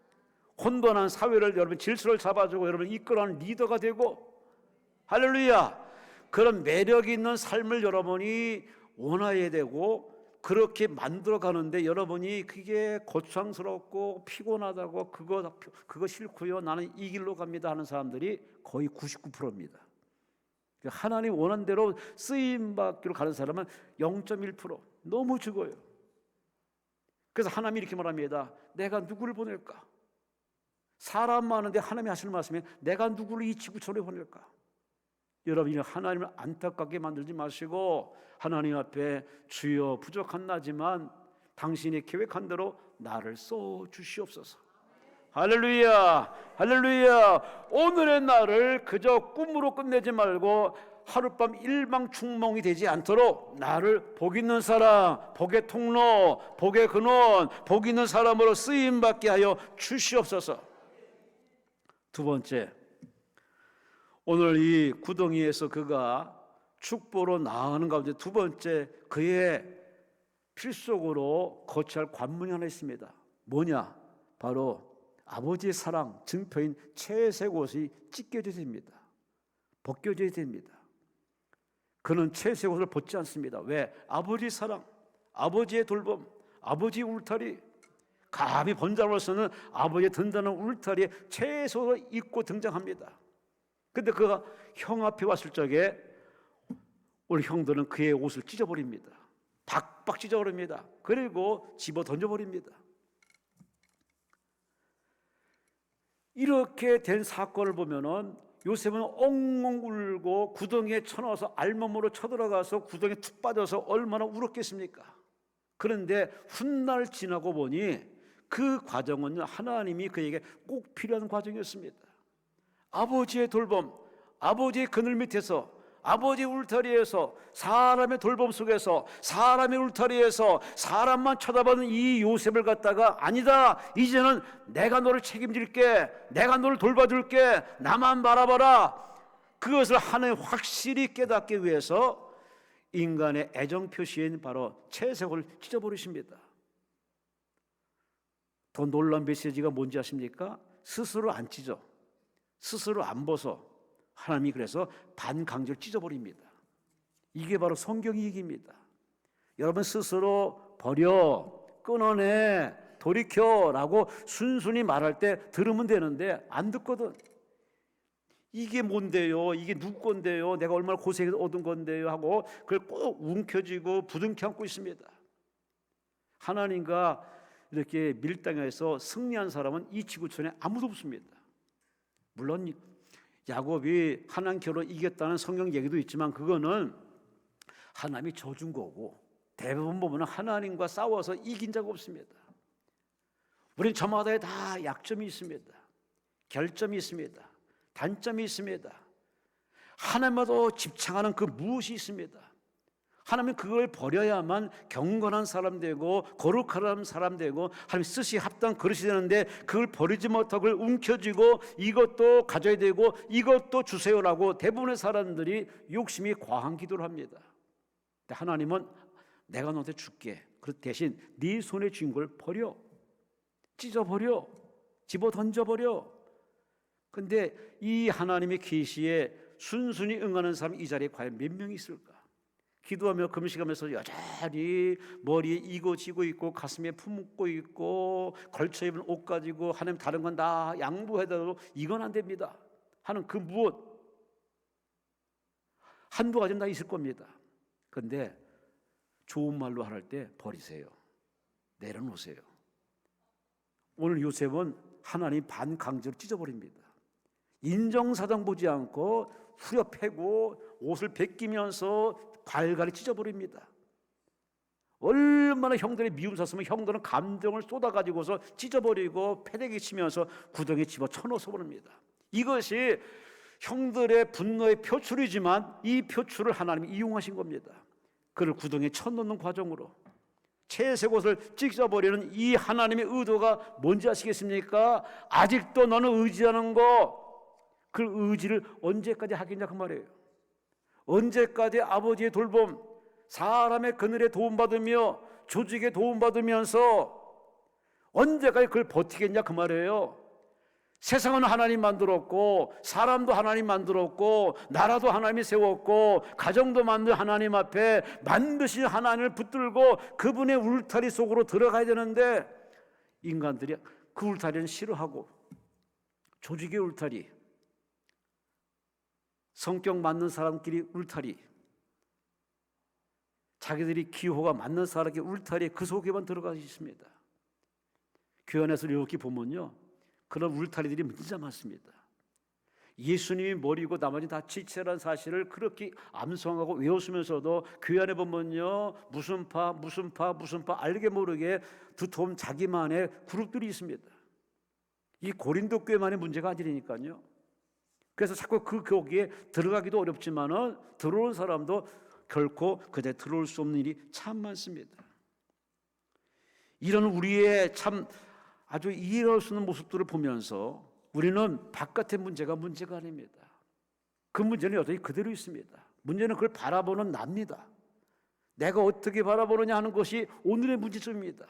혼돈한 사회를 여러분 질서를 잡아주고 여러분 이끌어가는 리더가 되고, 할렐루야. 그런 매력 있는 삶을 여러분이 원해야 되고, 그렇게 만들어 가는데 여러분이 그게 고창스럽고 피곤하다고 그거 싫고요, 나는 이 길로 갑니다 하는 사람들이 거의 99%입니다. 하나님 원하는 대로 쓰임받기로 가는 사람은 0.1%, 너무 적어요. 그래서 하나님이 이렇게 말합니다. 내가 누구를 보낼까? 사람 많은데 하나님이 하시는 말씀이 내가 누구를 이 지구촌에 보낼까? 여러분이 하나님을 안타깝게 만들지 마시고 하나님 앞에 주여 부족한 나지만 당신이 계획한 대로 나를 써 주시옵소서. 할렐루야. 할렐루야. 오늘의 날을 그저 꿈으로 끝내지 말고 하룻밤 일망충몽이 되지 않도록 나를 복 있는 사람, 복의 통로, 복의 근원, 복 있는 사람으로 쓰임받게 하여 주시옵소서. 두 번째, 오늘 이 구덩이에서 그가 축복으로 나아가는 가운데 두 번째 그의 필속으로 거쳐야 할 관문이 하나 있습니다. 뭐냐? 바로 아버지의 사랑 증표인 채색옷이 찢겨져야 됩니다. 벗겨져야 됩니다. 그는 채색옷을 벗지 않습니다. 왜? 아버지의 사랑, 아버지의 돌봄, 아버지의 울타리, 감히 번잡으로서는 아버지의 든든한 울타리에 채색옷을 입고 등장합니다. 근데 그가 형 앞에 왔을 적에 우리 형들은 그의 옷을 찢어버립니다. 박박 찢어버립니다. 그리고 집어 던져버립니다. 이렇게 된 사건을 보면은 요셉은 엉엉 울고 구덩이에 쳐넣어서 알몸으로 쳐들어가서 구덩이에 툭 빠져서 얼마나 울었겠습니까? 그런데 훗날 지나고 보니 그 과정은 하나님이 그에게 꼭 필요한 과정이었습니다. 아버지의 돌봄, 아버지의 그늘 밑에서 아버지 울타리에서, 사람의 돌봄 속에서, 사람의 울타리에서 사람만 쳐다보는 이 요셉을 갖다가 아니다, 이제는 내가 너를 책임질게, 내가 너를 돌봐줄게, 나만 바라봐라, 그것을 하나님 확실히 깨닫기 위해서 인간의 애정 표시인 바로 채색을 찢어버리십니다. 더 놀라운 메시지가 뭔지 아십니까? 스스로 안 찢어, 스스로 안 벗어 하나님이 그래서 반강제로 찢어버립니다. 이게 바로 성경의 얘기입니다. 여러분 스스로 버려, 끊어내, 돌이켜라고 순순히 말할 때 들으면 되는데 안 듣거든. 이게 뭔데요? 이게 누구 건데요? 내가 얼마나 고생해서 얻은 건데요? 하고 그걸 꼭 움켜쥐고 부둥켜 안고 있습니다. 하나님과 이렇게 밀당해서 승리한 사람은 이 지구촌에 아무도 없습니다. 물론 야곱이 하나님께로 이겼다는 성경 얘기도 있지만 그거는 하나님이 져준 거고, 대부분 보면 하나님과 싸워서 이긴 적 없습니다. 우리는 저마다에 다 약점이 있습니다. 결점이 있습니다. 단점이 있습니다. 하나님마다 집착하는 그 무엇이 있습니다. 하나님은 그걸 버려야만 경건한 사람 되고 거룩한 사람 되고 하나님 뜻이 합당한 그릇이 되는데, 그걸 버리지 못하고 그걸 움켜쥐고 이것도 가져야 되고 이것도 주세요라고 대부분의 사람들이 욕심이 과한 기도를 합니다. 근데 하나님은 내가 너한테 줄게, 그 대신 네 손에 쥔 걸 버려, 찢어버려, 집어 던져버려. 근데 이 하나님의 계시에 순순히 응하는 사람이 이 자리에 과연 몇 명이 있을까? 기도하며 금식하면서 여전히 머리에 이고 지고 있고 가슴에 품고 있고 걸쳐 입은 옷 가지고 하나님 다른 건 다 양보해도 이건 안 됩니다 하는 그 무엇 한두 가지는 다 있을 겁니다. 그런데 좋은 말로 할 때 버리세요, 내려놓으세요. 오늘 요셉은 하나님 반강제로 찢어버립니다. 인정사정 보지 않고 후려 패고 옷을 벗기면서 갈갈이 찢어버립니다. 얼마나 형들의 미움 샀으면 형들은 감정을 쏟아가지고서 찢어버리고 패대기 치면서 구덩이에 집어쳐넣어서 버립니다. 이것이 형들의 분노의 표출이지만 이 표출을 하나님이 이용하신 겁니다. 그를 구덩이에 쳐넣는 과정으로 채색 옷을 찢어버리는 이 하나님의 의도가 뭔지 아시겠습니까? 아직도 너는 의지하는 거, 그 의지를 언제까지 하겠냐 그 말이에요. 언제까지 아버지의 돌봄, 사람의 그늘에 도움받으며 조직에 도움받으면서 언제까지 그걸 버티겠냐 그 말이에요. 세상은 하나님 만들었고 사람도 하나님 만들었고 나라도 하나님이 세웠고 가정도 만든 하나님 앞에 반드시 하나님을 붙들고 그분의 울타리 속으로 들어가야 되는데, 인간들이 그 울타리는 싫어하고, 조직의 울타리, 성격 맞는 사람끼리 울타리, 자기들이 기호가 맞는 사람의 울타리, 그 속에만 들어가 있습니다. 교회 안에서 이렇게 보면요, 그런 울타리들이 진짜 많습니다. 예수님이 머리고 나머지 다 지체라는 사실을 그렇게 암송하고 외우시면서도 교회 안에 보면요, 무슨 파 알게 모르게 두터운 자기만의 그룹들이 있습니다. 이 고린도 교회만의 문제가 아니니까요. 그래서 자꾸 그 거기에 들어가기도 어렵지만은 들어온 사람도 결코 그대 들어올 수 없는 일이 참 많습니다. 이런 우리의 참 아주 이해할 수 없는 모습들을 보면서 우리는 바깥의 문제가 아닙니다. 그 문제는 여전히 그대로 있습니다. 문제는 그걸 바라보는 납니다. 내가 어떻게 바라보느냐 하는 것이 오늘의 문제점입니다.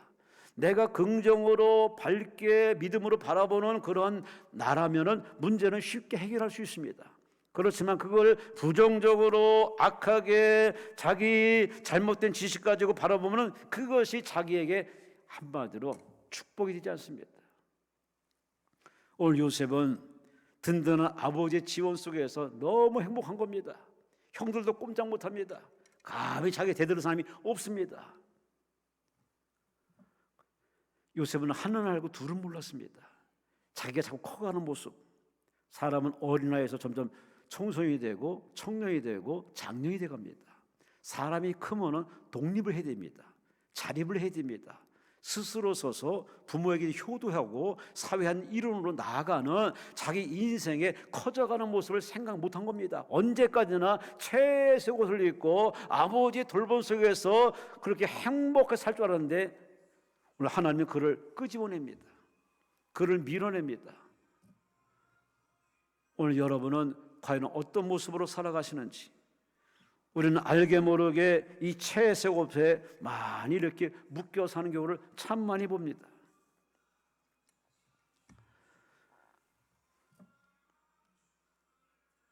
내가 긍정으로 밝게 믿음으로 바라보는 그런 나라면은 문제는 쉽게 해결할 수 있습니다. 그렇지만 그걸 부정적으로 악하게 자기 잘못된 지식 가지고 바라보면은 그것이 자기에게 한마디로 축복이 되지 않습니다. 오늘 요셉은 든든한 아버지의 지원 속에서 너무 행복한 겁니다. 형들도 꼼짝 못합니다. 감히 자기 대들은 사람이 없습니다. 요셉은 하나는 알고 둘은 몰랐습니다. 자기가 자꾸 커가는 모습, 사람은 어린아이에서 점점 청소년이 되고 청년이 되고 장년이 되갑니다. 사람이 크면은 독립을 해야 됩니다. 자립을 해야 됩니다. 스스로 서서 부모에게 효도하고 사회 한 일원으로 나아가는 자기 인생의 커져가는 모습을 생각 못한 겁니다. 언제까지나 채색 옷을 입고 아버지의 돌봄 속에서 그렇게 행복하게 살 줄 알았는데 오늘 하나님은 그를 끄집어냅니다. 그를 밀어냅니다. 오늘 여러분은 과연 어떤 모습으로 살아가시는지, 우리는 알게 모르게 이 채색 옷에 많이 이렇게 묶여 사는 경우를 참 많이 봅니다.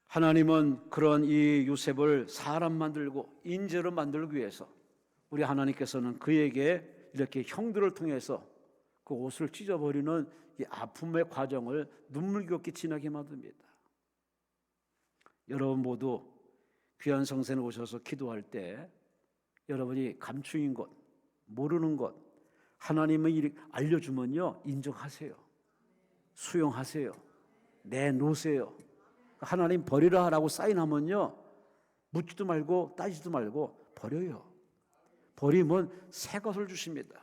하나님은 그런 이 요셉을 사람 만들고 인재로 만들기 위해서 우리 하나님께서는 그에게 이렇게 형들을 통해서 그 옷을 찢어버리는 이 아픔의 과정을 눈물겹게 지나게 만듭니다. 여러분 모두 귀한 성전에 오셔서 기도할 때 여러분이 감추인 것, 모르는 것 하나님이 알려주면요, 인정하세요. 수용하세요. 내놓으세요. 하나님 버리라 라고 사인하면요, 묻지도 말고 따지도 말고 버려요. 버리면 새 것을 주십니다.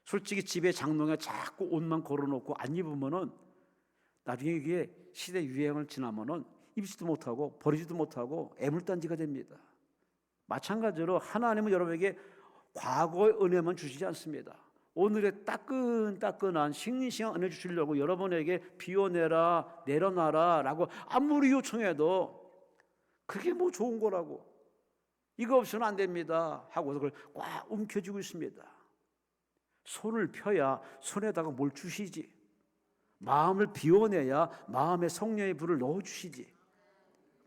솔직히 집에 장롱에 자꾸 옷만 걸어놓고 안 입으면은 나중에 이게 시대 유행을 지나면은 입지도 못하고 버리지도 못하고 애물단지가 됩니다. 마찬가지로 하나님은 여러분에게 과거의 은혜만 주시지 않습니다. 오늘의 따끈따끈한 싱싱한 은혜 주시려고 여러분에게 비워내라 내려놔라 라고 아무리 요청해도 그게 뭐 좋은 거라고, 이거 없으면 안 됩니다 하고 그걸 꽉 움켜쥐고 있습니다. 손을 펴야 손에다가 뭘 주시지, 마음을 비워내야 마음에 성령의 불을 넣어주시지.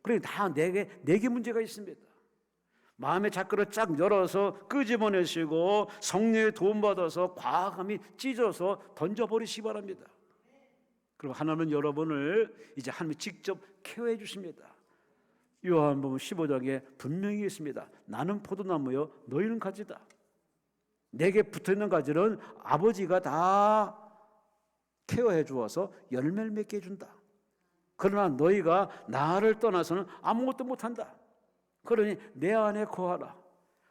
그러니까 다 내게 문제가 있습니다. 마음의 자크를 쫙 열어서 끄집어내시고 성령의 도움받아서 과감히 찢어서 던져버리시기 바랍니다. 그리고 하나님은 여러분을 이제 하나님이 직접 케어해 주십니다. 요한복음 15장에 분명히 있습니다. 나는 포도나무요 너희는 가지다. 내게 붙어있는 가지는 아버지가 다 케어해 주어서 열매를 맺게 해준다. 그러나 너희가 나를 떠나서는 아무것도 못한다. 그러니 내 안에 거하라.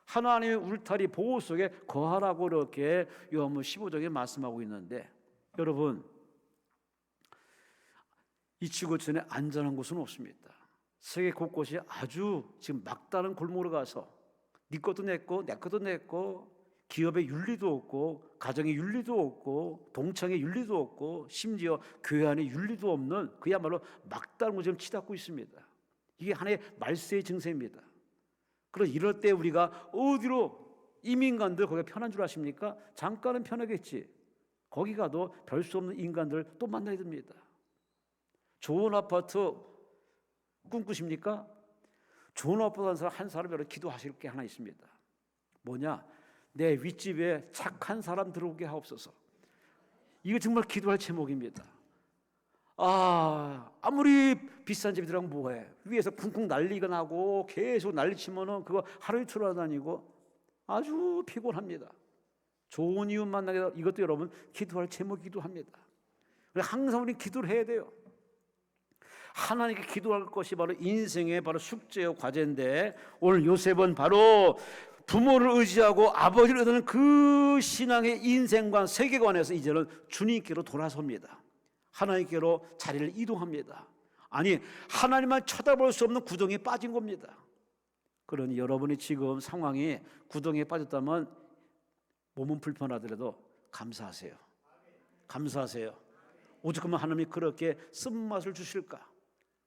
하나님의 울타리 보호 속에 거하라고 이렇게 요한복음 15장에 말씀하고 있는데, 여러분 이 지구촌에 안전한 곳은 없습니다. 세계 곳곳이 아주 지금 막다른 골목으로 가서 네 것도 내 거, 내 것도 내 거, 기업의 윤리도 없고 가정의 윤리도 없고 동창의 윤리도 없고 심지어 교회 안에 윤리도 없는 그야말로 막다른 곳을 치닫고 있습니다. 이게 하나의 말세의 증세입니다. 그래서 이럴 때 우리가 어디로, 이민간들 거기 편한 줄 아십니까? 잠깐은 편하겠지. 거기 가도 별 수 없는 인간들 또 만나야 됩니다. 좋은 아파트 꿈꾸십니까? 좋은 아파트 한 사람 여러 기도하실 게 하나 있습니다. 뭐냐? 내 윗집에 착한 사람 들어오게 하옵소서. 이거 정말 기도할 제목입니다. 아무리 비싼 집이 들어가면 뭐해? 위에서 쿵쿵 난리가 나고 계속 난리치면은 그거 하루 이틀 하다니고 아주 피곤합니다. 좋은 이웃 만나게, 이것도 여러분 기도할 제목이기도 합니다. 항상 우리 기도를 해야 돼요. 하나님께 기도할 것이 바로 인생의 바로 숙제요 과제인데, 오늘 요셉은 바로 부모를 의지하고 아버지를 의지하는 그 신앙의 인생관, 세계관에서 이제는 주님께로 돌아섭니다. 하나님께로 자리를 이동합니다. 아니, 하나님만 쳐다볼 수 없는 구덩이에 빠진 겁니다. 그러니 여러분이 지금 상황이 구덩이에 빠졌다면 몸은 불편하더라도 감사하세요. 감사하세요. 오죽하면 하나님이 그렇게 쓴맛을 주실까?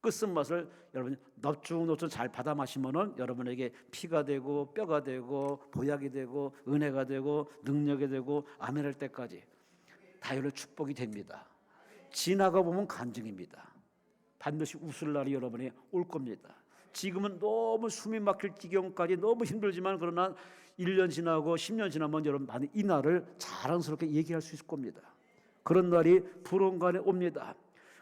그 쓴맛을 여러분이 넙죽넙죽 잘 받아 마시면은 여러분에게 피가 되고 뼈가 되고 보약이 되고 은혜가 되고 능력이 되고 아멘 할 때까지 다혈의 축복이 됩니다. 지나가 보면 간증입니다. 반드시 웃을 날이 여러분이 올 겁니다. 지금은 너무 숨이 막힐 지경까지 너무 힘들지만, 그러나 1년 지나고 10년 지나면 여러분 많이 이 날을 자랑스럽게 얘기할 수 있을 겁니다. 그런 날이 불온간에 옵니다.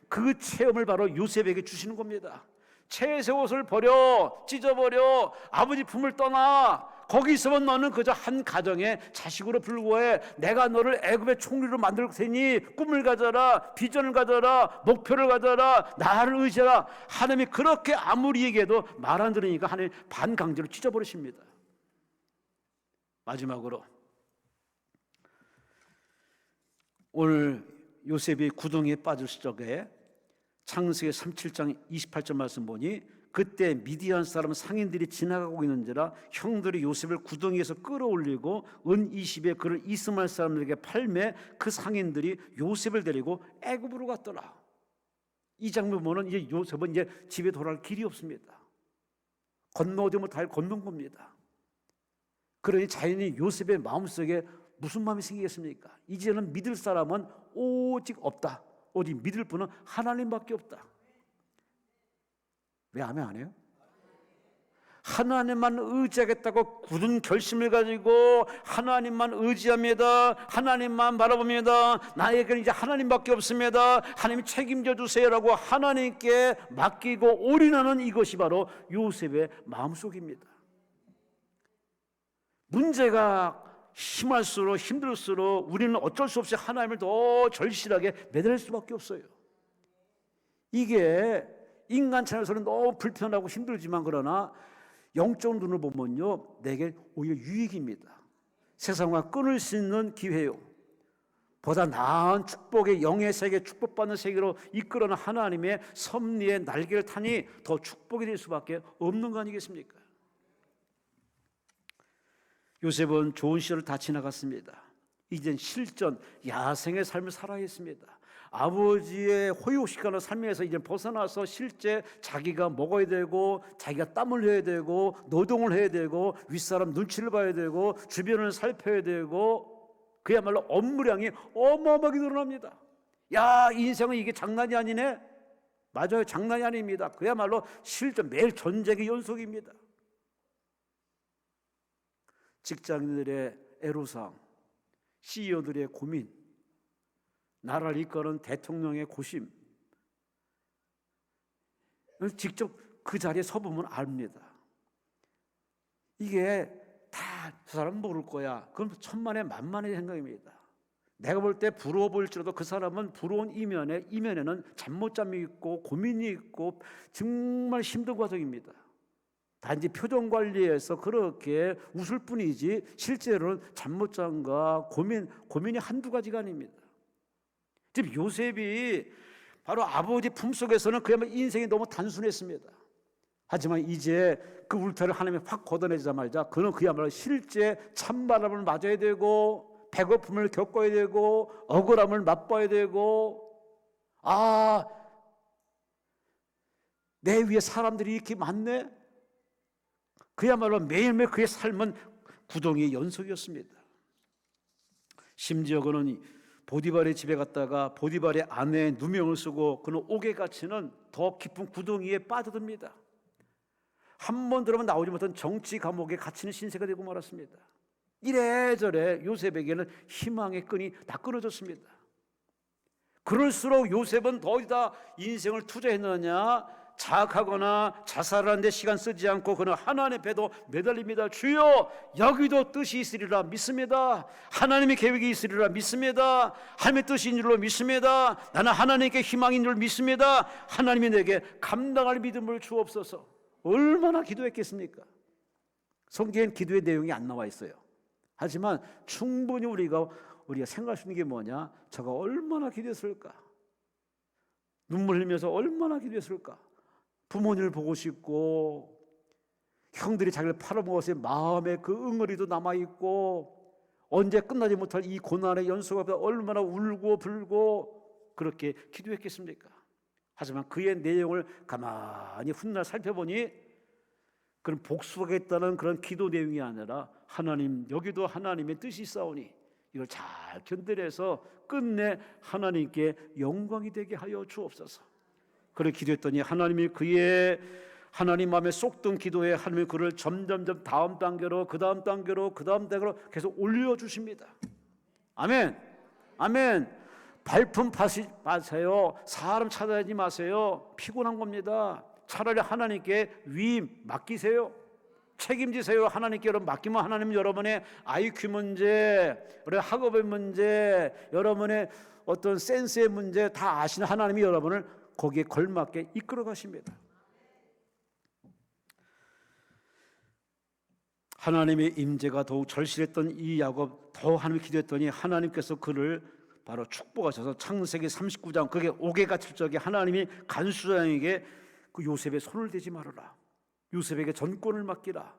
그 체험을 바로 요셉에게 주시는 겁니다. 채색 옷을 버려, 찢어버려, 아버지 품을 떠나. 거기 있으면 너는 그저 한 가정의 자식으로 불과해. 내가 너를 애굽의 총리로 만들 테니 꿈을 가져라, 비전을 가져라, 목표를 가져라, 나를 의지하라. 하나님이 그렇게 아무리 얘기해도 말 안 들으니까 하나님 반강제로 찢어버리십니다. 마지막으로 오늘 요셉이 구덩이에 빠질 적에 창세기 37장 28절 말씀 보니 그때 미디안 사람 상인들이 지나가고 있는지라 형들이 요셉을 구덩이에서 끌어올리고 은 20에 그를 이스마엘 사람들에게 팔매 그 상인들이 요셉을 데리고 애굽으로 갔더라. 이 장면 보면 이제 요셉은 이제 집에 돌아갈 길이 없습니다. 건너오지 못할 건넌 겁니다. 그러니 자연히 요셉의 마음속에 무슨 마음이 생기겠습니까? 이제는 믿을 사람은 오직 없다. 오직 믿을 분은 하나님밖에 없다. 왜 아멘 안 해요? 하나님만 의지하겠다고 굳은 결심을 가지고 하나님만 의지합니다. 하나님만 바라봅니다. 나에게는 이제 하나님밖에 없습니다. 하나님 책임져 주세요라고 하나님께 맡기고 올인하는 이것이 바로 요셉의 마음속입니다. 문제가 심할수록 힘들수록 우리는 어쩔 수 없이 하나님을 더 절실하게 매달릴 수밖에 없어요. 이게 인간 차원에서는 너무 불편하고 힘들지만 그러나 영적 눈을 보면요 내게 오히려 유익입니다. 세상과 끊을 수 있는 기회요. 보다 나은 축복의 영의 세계, 축복받는 세계로 이끌어는 하나님의 섭리의 날개를 타니 더 축복이 될 수밖에 없는 거 아니겠습니까? 요셉은 좋은 시절을 다 지나갔습니다. 이젠 실전, 야생의 삶을 살아야 했습니다. 아버지의 호요시가는 삶에서 이제 벗어나서 실제 자기가 먹어야 되고 자기가 땀을 흘려야 되고 노동을 해야 되고 윗사람 눈치를 봐야 되고 주변을 살펴야 되고 그야말로 업무량이 어마어마하게 늘어납니다. 야, 인생은 이게 장난이 아니네. 맞아요, 장난이 아닙니다. 그야말로 실전, 매일 전쟁의 연속입니다. 직장인들의 애로사항, CEO들의 고민, 나라를 이끄는 대통령의 고심, 직접 그 자리에 서보면 압니다. 이게 다 저 사람 모를 거야. 그럼 천만의 만만의 생각입니다. 내가 볼 때 부러워 보일지라도 그 사람은 부러운 이면에는 잠못잠이 있고 고민이 있고 정말 힘든 과정입니다. 단지 표정 관리에서 그렇게 웃을 뿐이지 실제로는 잠못잠과 고민이 한두 가지가 아닙니다. 지금 요셉이 바로 아버지 품속에서는 그야말로 인생이 너무 단순했습니다. 하지만 이제 그 울타리를 하나님이 확 걷어내자마자 그는 그야말로 실제 찬바람을 맞아야 되고 배고픔을 겪어야 되고 억울함을 맛봐야 되고 내 위에 사람들이 이렇게 많네. 그야말로 매일매일 그의 삶은 구덩이의 연속이었습니다. 심지어 그는 보디발의 집에 갔다가 보디발의 아내의 누명을 쓰고 그는 옥에 갇히는 더 깊은 구덩이에 빠져듭니다. 한 번 들어면 나오지 못한 정치 감옥에 갇히는 신세가 되고 말았습니다. 이래저래 요셉에게는 희망의 끈이 다 끊어졌습니다. 그럴수록 요셉은 더 이상 인생을 투자했느냐, 자학하거나 자살하는 데 시간 쓰지 않고 그는 하나님의 배도 매달립니다. 주여, 여기도 뜻이 있으리라 믿습니다. 하나님의 계획이 있으리라 믿습니다. 하나님의 뜻인 줄로 믿습니다. 나는 하나님께 희망인 줄 믿습니다. 하나님이 내게 감당할 믿음을 주옵소서. 얼마나 기도했겠습니까? 성경엔 기도의 내용이 안 나와 있어요. 하지만 충분히 우리가 생각할 수 있는 게 뭐냐? 저가 얼마나 기도했을까? 눈물 흘리면서 얼마나 기도했을까? 부모님을 보고 싶고 형들이 자기를 팔아먹었을 마음에 그 응어리도 남아있고 언제 끝나지 못할 이 고난의 연수가 얼마나 울고 불고 그렇게 기도했겠습니까? 하지만 그의 내용을 가만히 훗날 살펴보니 그런 복수하겠다는 그런 기도 내용이 아니라 하나님, 여기도 하나님의 뜻이 있사오니 이걸 잘 견뎌내서 끝내 하나님께 영광이 되게 하여 주옵소서. 그렇게 기도했더니 하나님이 그의 하나님 마음에 쏙든 기도에 하나님이 그를 점점점 다음 단계로 그 다음 단계로 그 다음 단계로 계속 올려주십니다. 아멘, 아멘. 발품 마세요. 사람 찾아다니지 마세요. 피곤한 겁니다. 차라리 하나님께 위임 맡기세요. 책임지세요. 하나님께 여러분 맡기면 하나님은 여러분의 IQ 문제, 학업의 문제, 여러분의 어떤 센스의 문제 다 아시는 하나님이 여러분을 거기에 걸맞게 이끌어 가십니다. 하나님의 임재가 더욱 절실했던 이 야곱, 더 하나님 기도했더니 하나님께서 그를 바로 축복하셔서 창세기 39장 그게 옥에 갇힐 적에 하나님이 간수장에게 그 요셉의 손을 대지 말아라, 요셉에게 전권을 맡기라.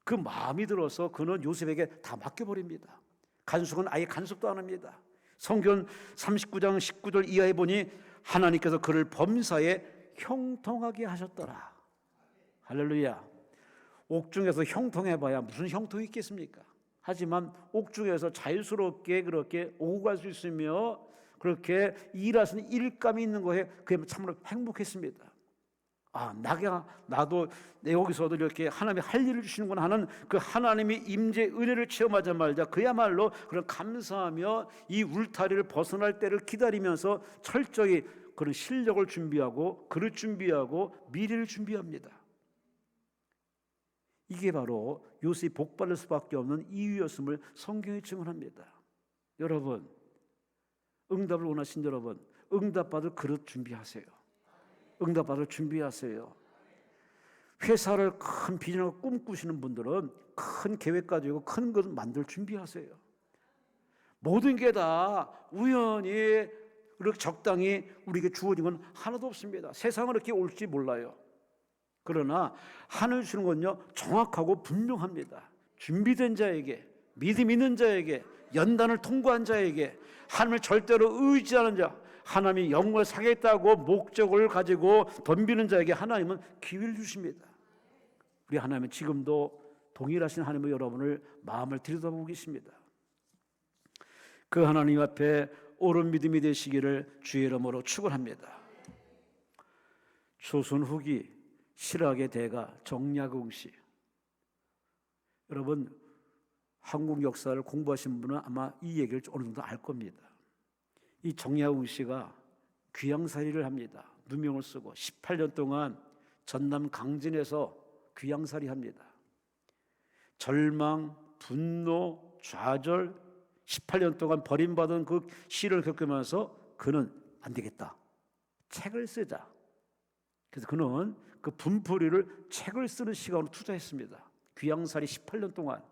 그 마음이 들어서 그는 요셉에게 다 맡겨버립니다. 간수는 아예 간섭도 안 합니다. 성경 39장 19절 이하에 보니 하나님께서 그를 범사에 형통하게 하셨더라. 할렐루야. 옥중에서 형통해봐야 무슨 형통이 있겠습니까? 하지만 옥중에서 자유스럽게 그렇게 오고 갈 수 있으며 그렇게 일하시는 일감이 있는 거에 그게 참으로 행복했습니다. 나도 여기서도 이렇게 하나님이 할 일을 주시는구나 하는 그 하나님의 임재 은혜를 체험하자마자 그야말로 그런 감사하며 이 울타리를 벗어날 때를 기다리면서 철저히 그런 실력을 준비하고 그릇 준비하고 미래를 준비합니다. 이게 바로 요셉이 복받을 수밖에 없는 이유였음을 성경이 증언합니다. 여러분, 응답을 원하신 여러분, 응답받을 그릇 준비하세요. 응답받을 준비하세요. 회사를 큰 비전을 꿈꾸시는 분들은 큰 계획 가지고 큰 것 만들 준비하세요. 모든 게 다 우연히 그렇게 적당히 우리에게 주어진 건 하나도 없습니다. 세상은 이렇게 올지 몰라요. 그러나 하늘 주는 건요 정확하고 분명합니다. 준비된 자에게, 믿음 있는 자에게, 연단을 통과한 자에게, 하나님을 절대로 의지하는 자, 하나님이 영광을 사겠다고 목적을 가지고 덤비는 자에게 하나님은 기회를 주십니다. 우리 하나님은 지금도 동일하신 하나님의 여러분을 마음을 들여다보고 계십니다. 그 하나님 앞에 옳은 믿음이 되시기를 주의 이름으로 축원합니다. 조선 후기 실학의 대가 정약용 씨, 여러분 한국 역사를 공부하신 분은 아마 이 얘기를 어느 정도 알 겁니다. 이 정약용 씨가 귀양살이를 합니다. 누명을 쓰고 18년 동안 전남 강진에서 귀양살이 합니다. 절망, 분노, 좌절, 18년 동안 버림받은 그 시련을 겪으면서 그는 안 되겠다, 책을 쓰자. 그래서 그는 그 분풀이를 책을 쓰는 시간으로 투자했습니다. 귀양살이 18년 동안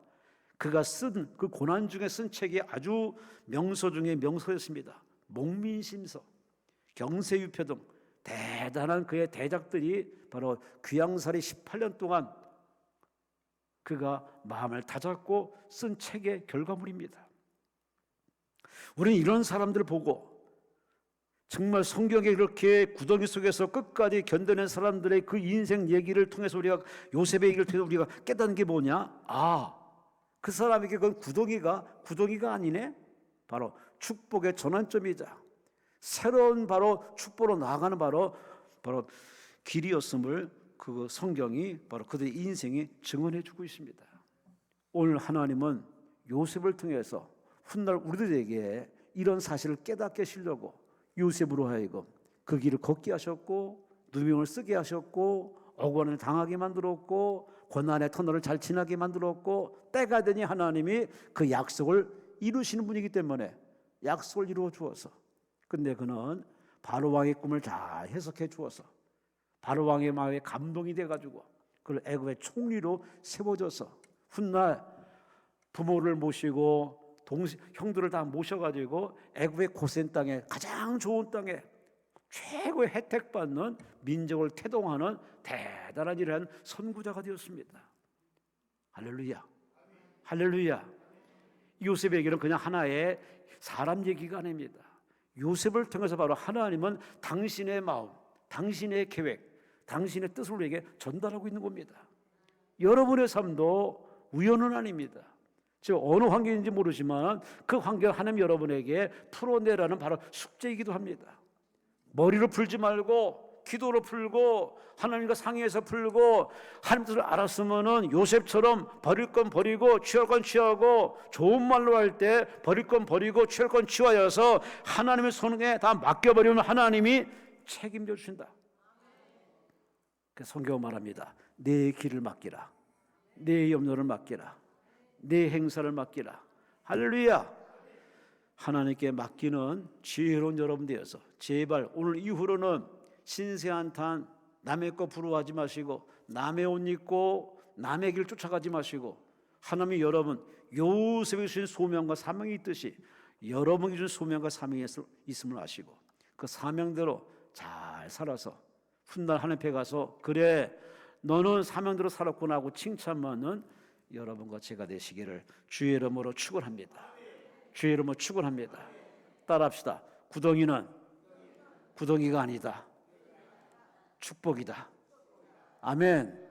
그가 쓴 그 고난 중에 쓴 책이 아주 명서 중에 명서였습니다. 목민심서, 경세유표 등 대단한 그의 대작들이 바로 귀양살이 18년 동안 그가 마음을 다잡고 쓴 책의 결과물입니다. 우리는 이런 사람들을 보고 정말 성경에 이렇게 구덩이 속에서 끝까지 견뎌낸 사람들의 그 인생 얘기를 통해서 우리가 요셉의 얘기를 통해서 우리가 깨닫는 게 뭐냐? 그 사람에게 그건 구덩이가 아니네. 바로 축복의 전환점이자 새로운 바로 축복으로 나아가는 바로 길이었음을 그 성경이 바로 그들의 인생이 증언해 주고 있습니다. 오늘 하나님은 요셉을 통해서 훗날 우리들에게 이런 사실을 깨닫게 하시려고 요셉으로 하여금 그 길을 걷게 하셨고 누명을 쓰게 하셨고 억울함을 당하게 만들었고 고난의 터널을 잘 지나게 만들었고 때가 되니 하나님이 그 약속을 이루시는 분이기 때문에 약속을 이루어 주어서, 근데 그는 바로왕의 꿈을 잘 해석해 주어서 바로왕의 마음에 감동이 돼가지고 그를 애굽의 총리로 세워져서 훗날 부모를 모시고 형들을 다 모셔가지고 애굽의 고센 땅에 가장 좋은 땅에 최고의 혜택받는 민족을 태동하는 대단한 일을 한 선구자가 되었습니다. 할렐루야, 할렐루야. 요셉에게는 그냥 하나의 사람 얘기가 아닙니다. 요셉을 통해서 바로 하나님은 당신의 마음, 당신의 계획, 당신의 뜻을 우리에게 전달하고 있는 겁니다. 여러분의 삶도 우연은 아닙니다. 즉 어느 환경인지 모르지만 그 환경 하나님 여러분에게 풀어내라는 바로 숙제이기도 합니다. 머리로 풀지 말고 기도로 풀고 하나님과 상의해서 풀고 하나님 뜻을 알았으면은 요셉처럼 버릴 건 버리고 취할 건 취하고 좋은 말로 할 때 버릴 건 버리고 취할 건 취하여서 하나님의 손에 다 맡겨버리면 하나님이 책임져 주신다. 그 성경 말합니다. 내 길을 맡기라, 내 염려를 맡기라, 내 행사를 맡기라. 할렐루야. 하나님께 맡기는 지혜로운 여러분 되어서 제발 오늘 이후로는 신세한탄, 남의 거 부러워하지 마시고 남의 옷 입고 남의 길 쫓아가지 마시고 하나님이 여러분 요셉이 주신 소명과 사명이 있듯이 여러분 기준 소명과 사명이 있음을 아시고 그 사명대로 잘 살아서 훗날 하나님 앞에 가서 그래 너는 사명대로 살았구나 하고 칭찬받는 여러분과 제가 되시기를 주의 이름으로 축원합니다. 주의 이름으로 축원합니다. 따라합시다. 구덩이는 구덩이가 아니다. 축복이다. 아멘.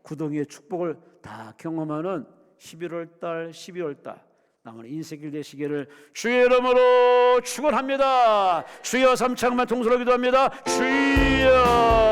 구덩이의 축복을 다 경험하는 11월 달, 12월 달 남은 인생길 되시기를 주의 이름으로 축원합니다. 주여 삼창만 통솔로 기도합니다. 주여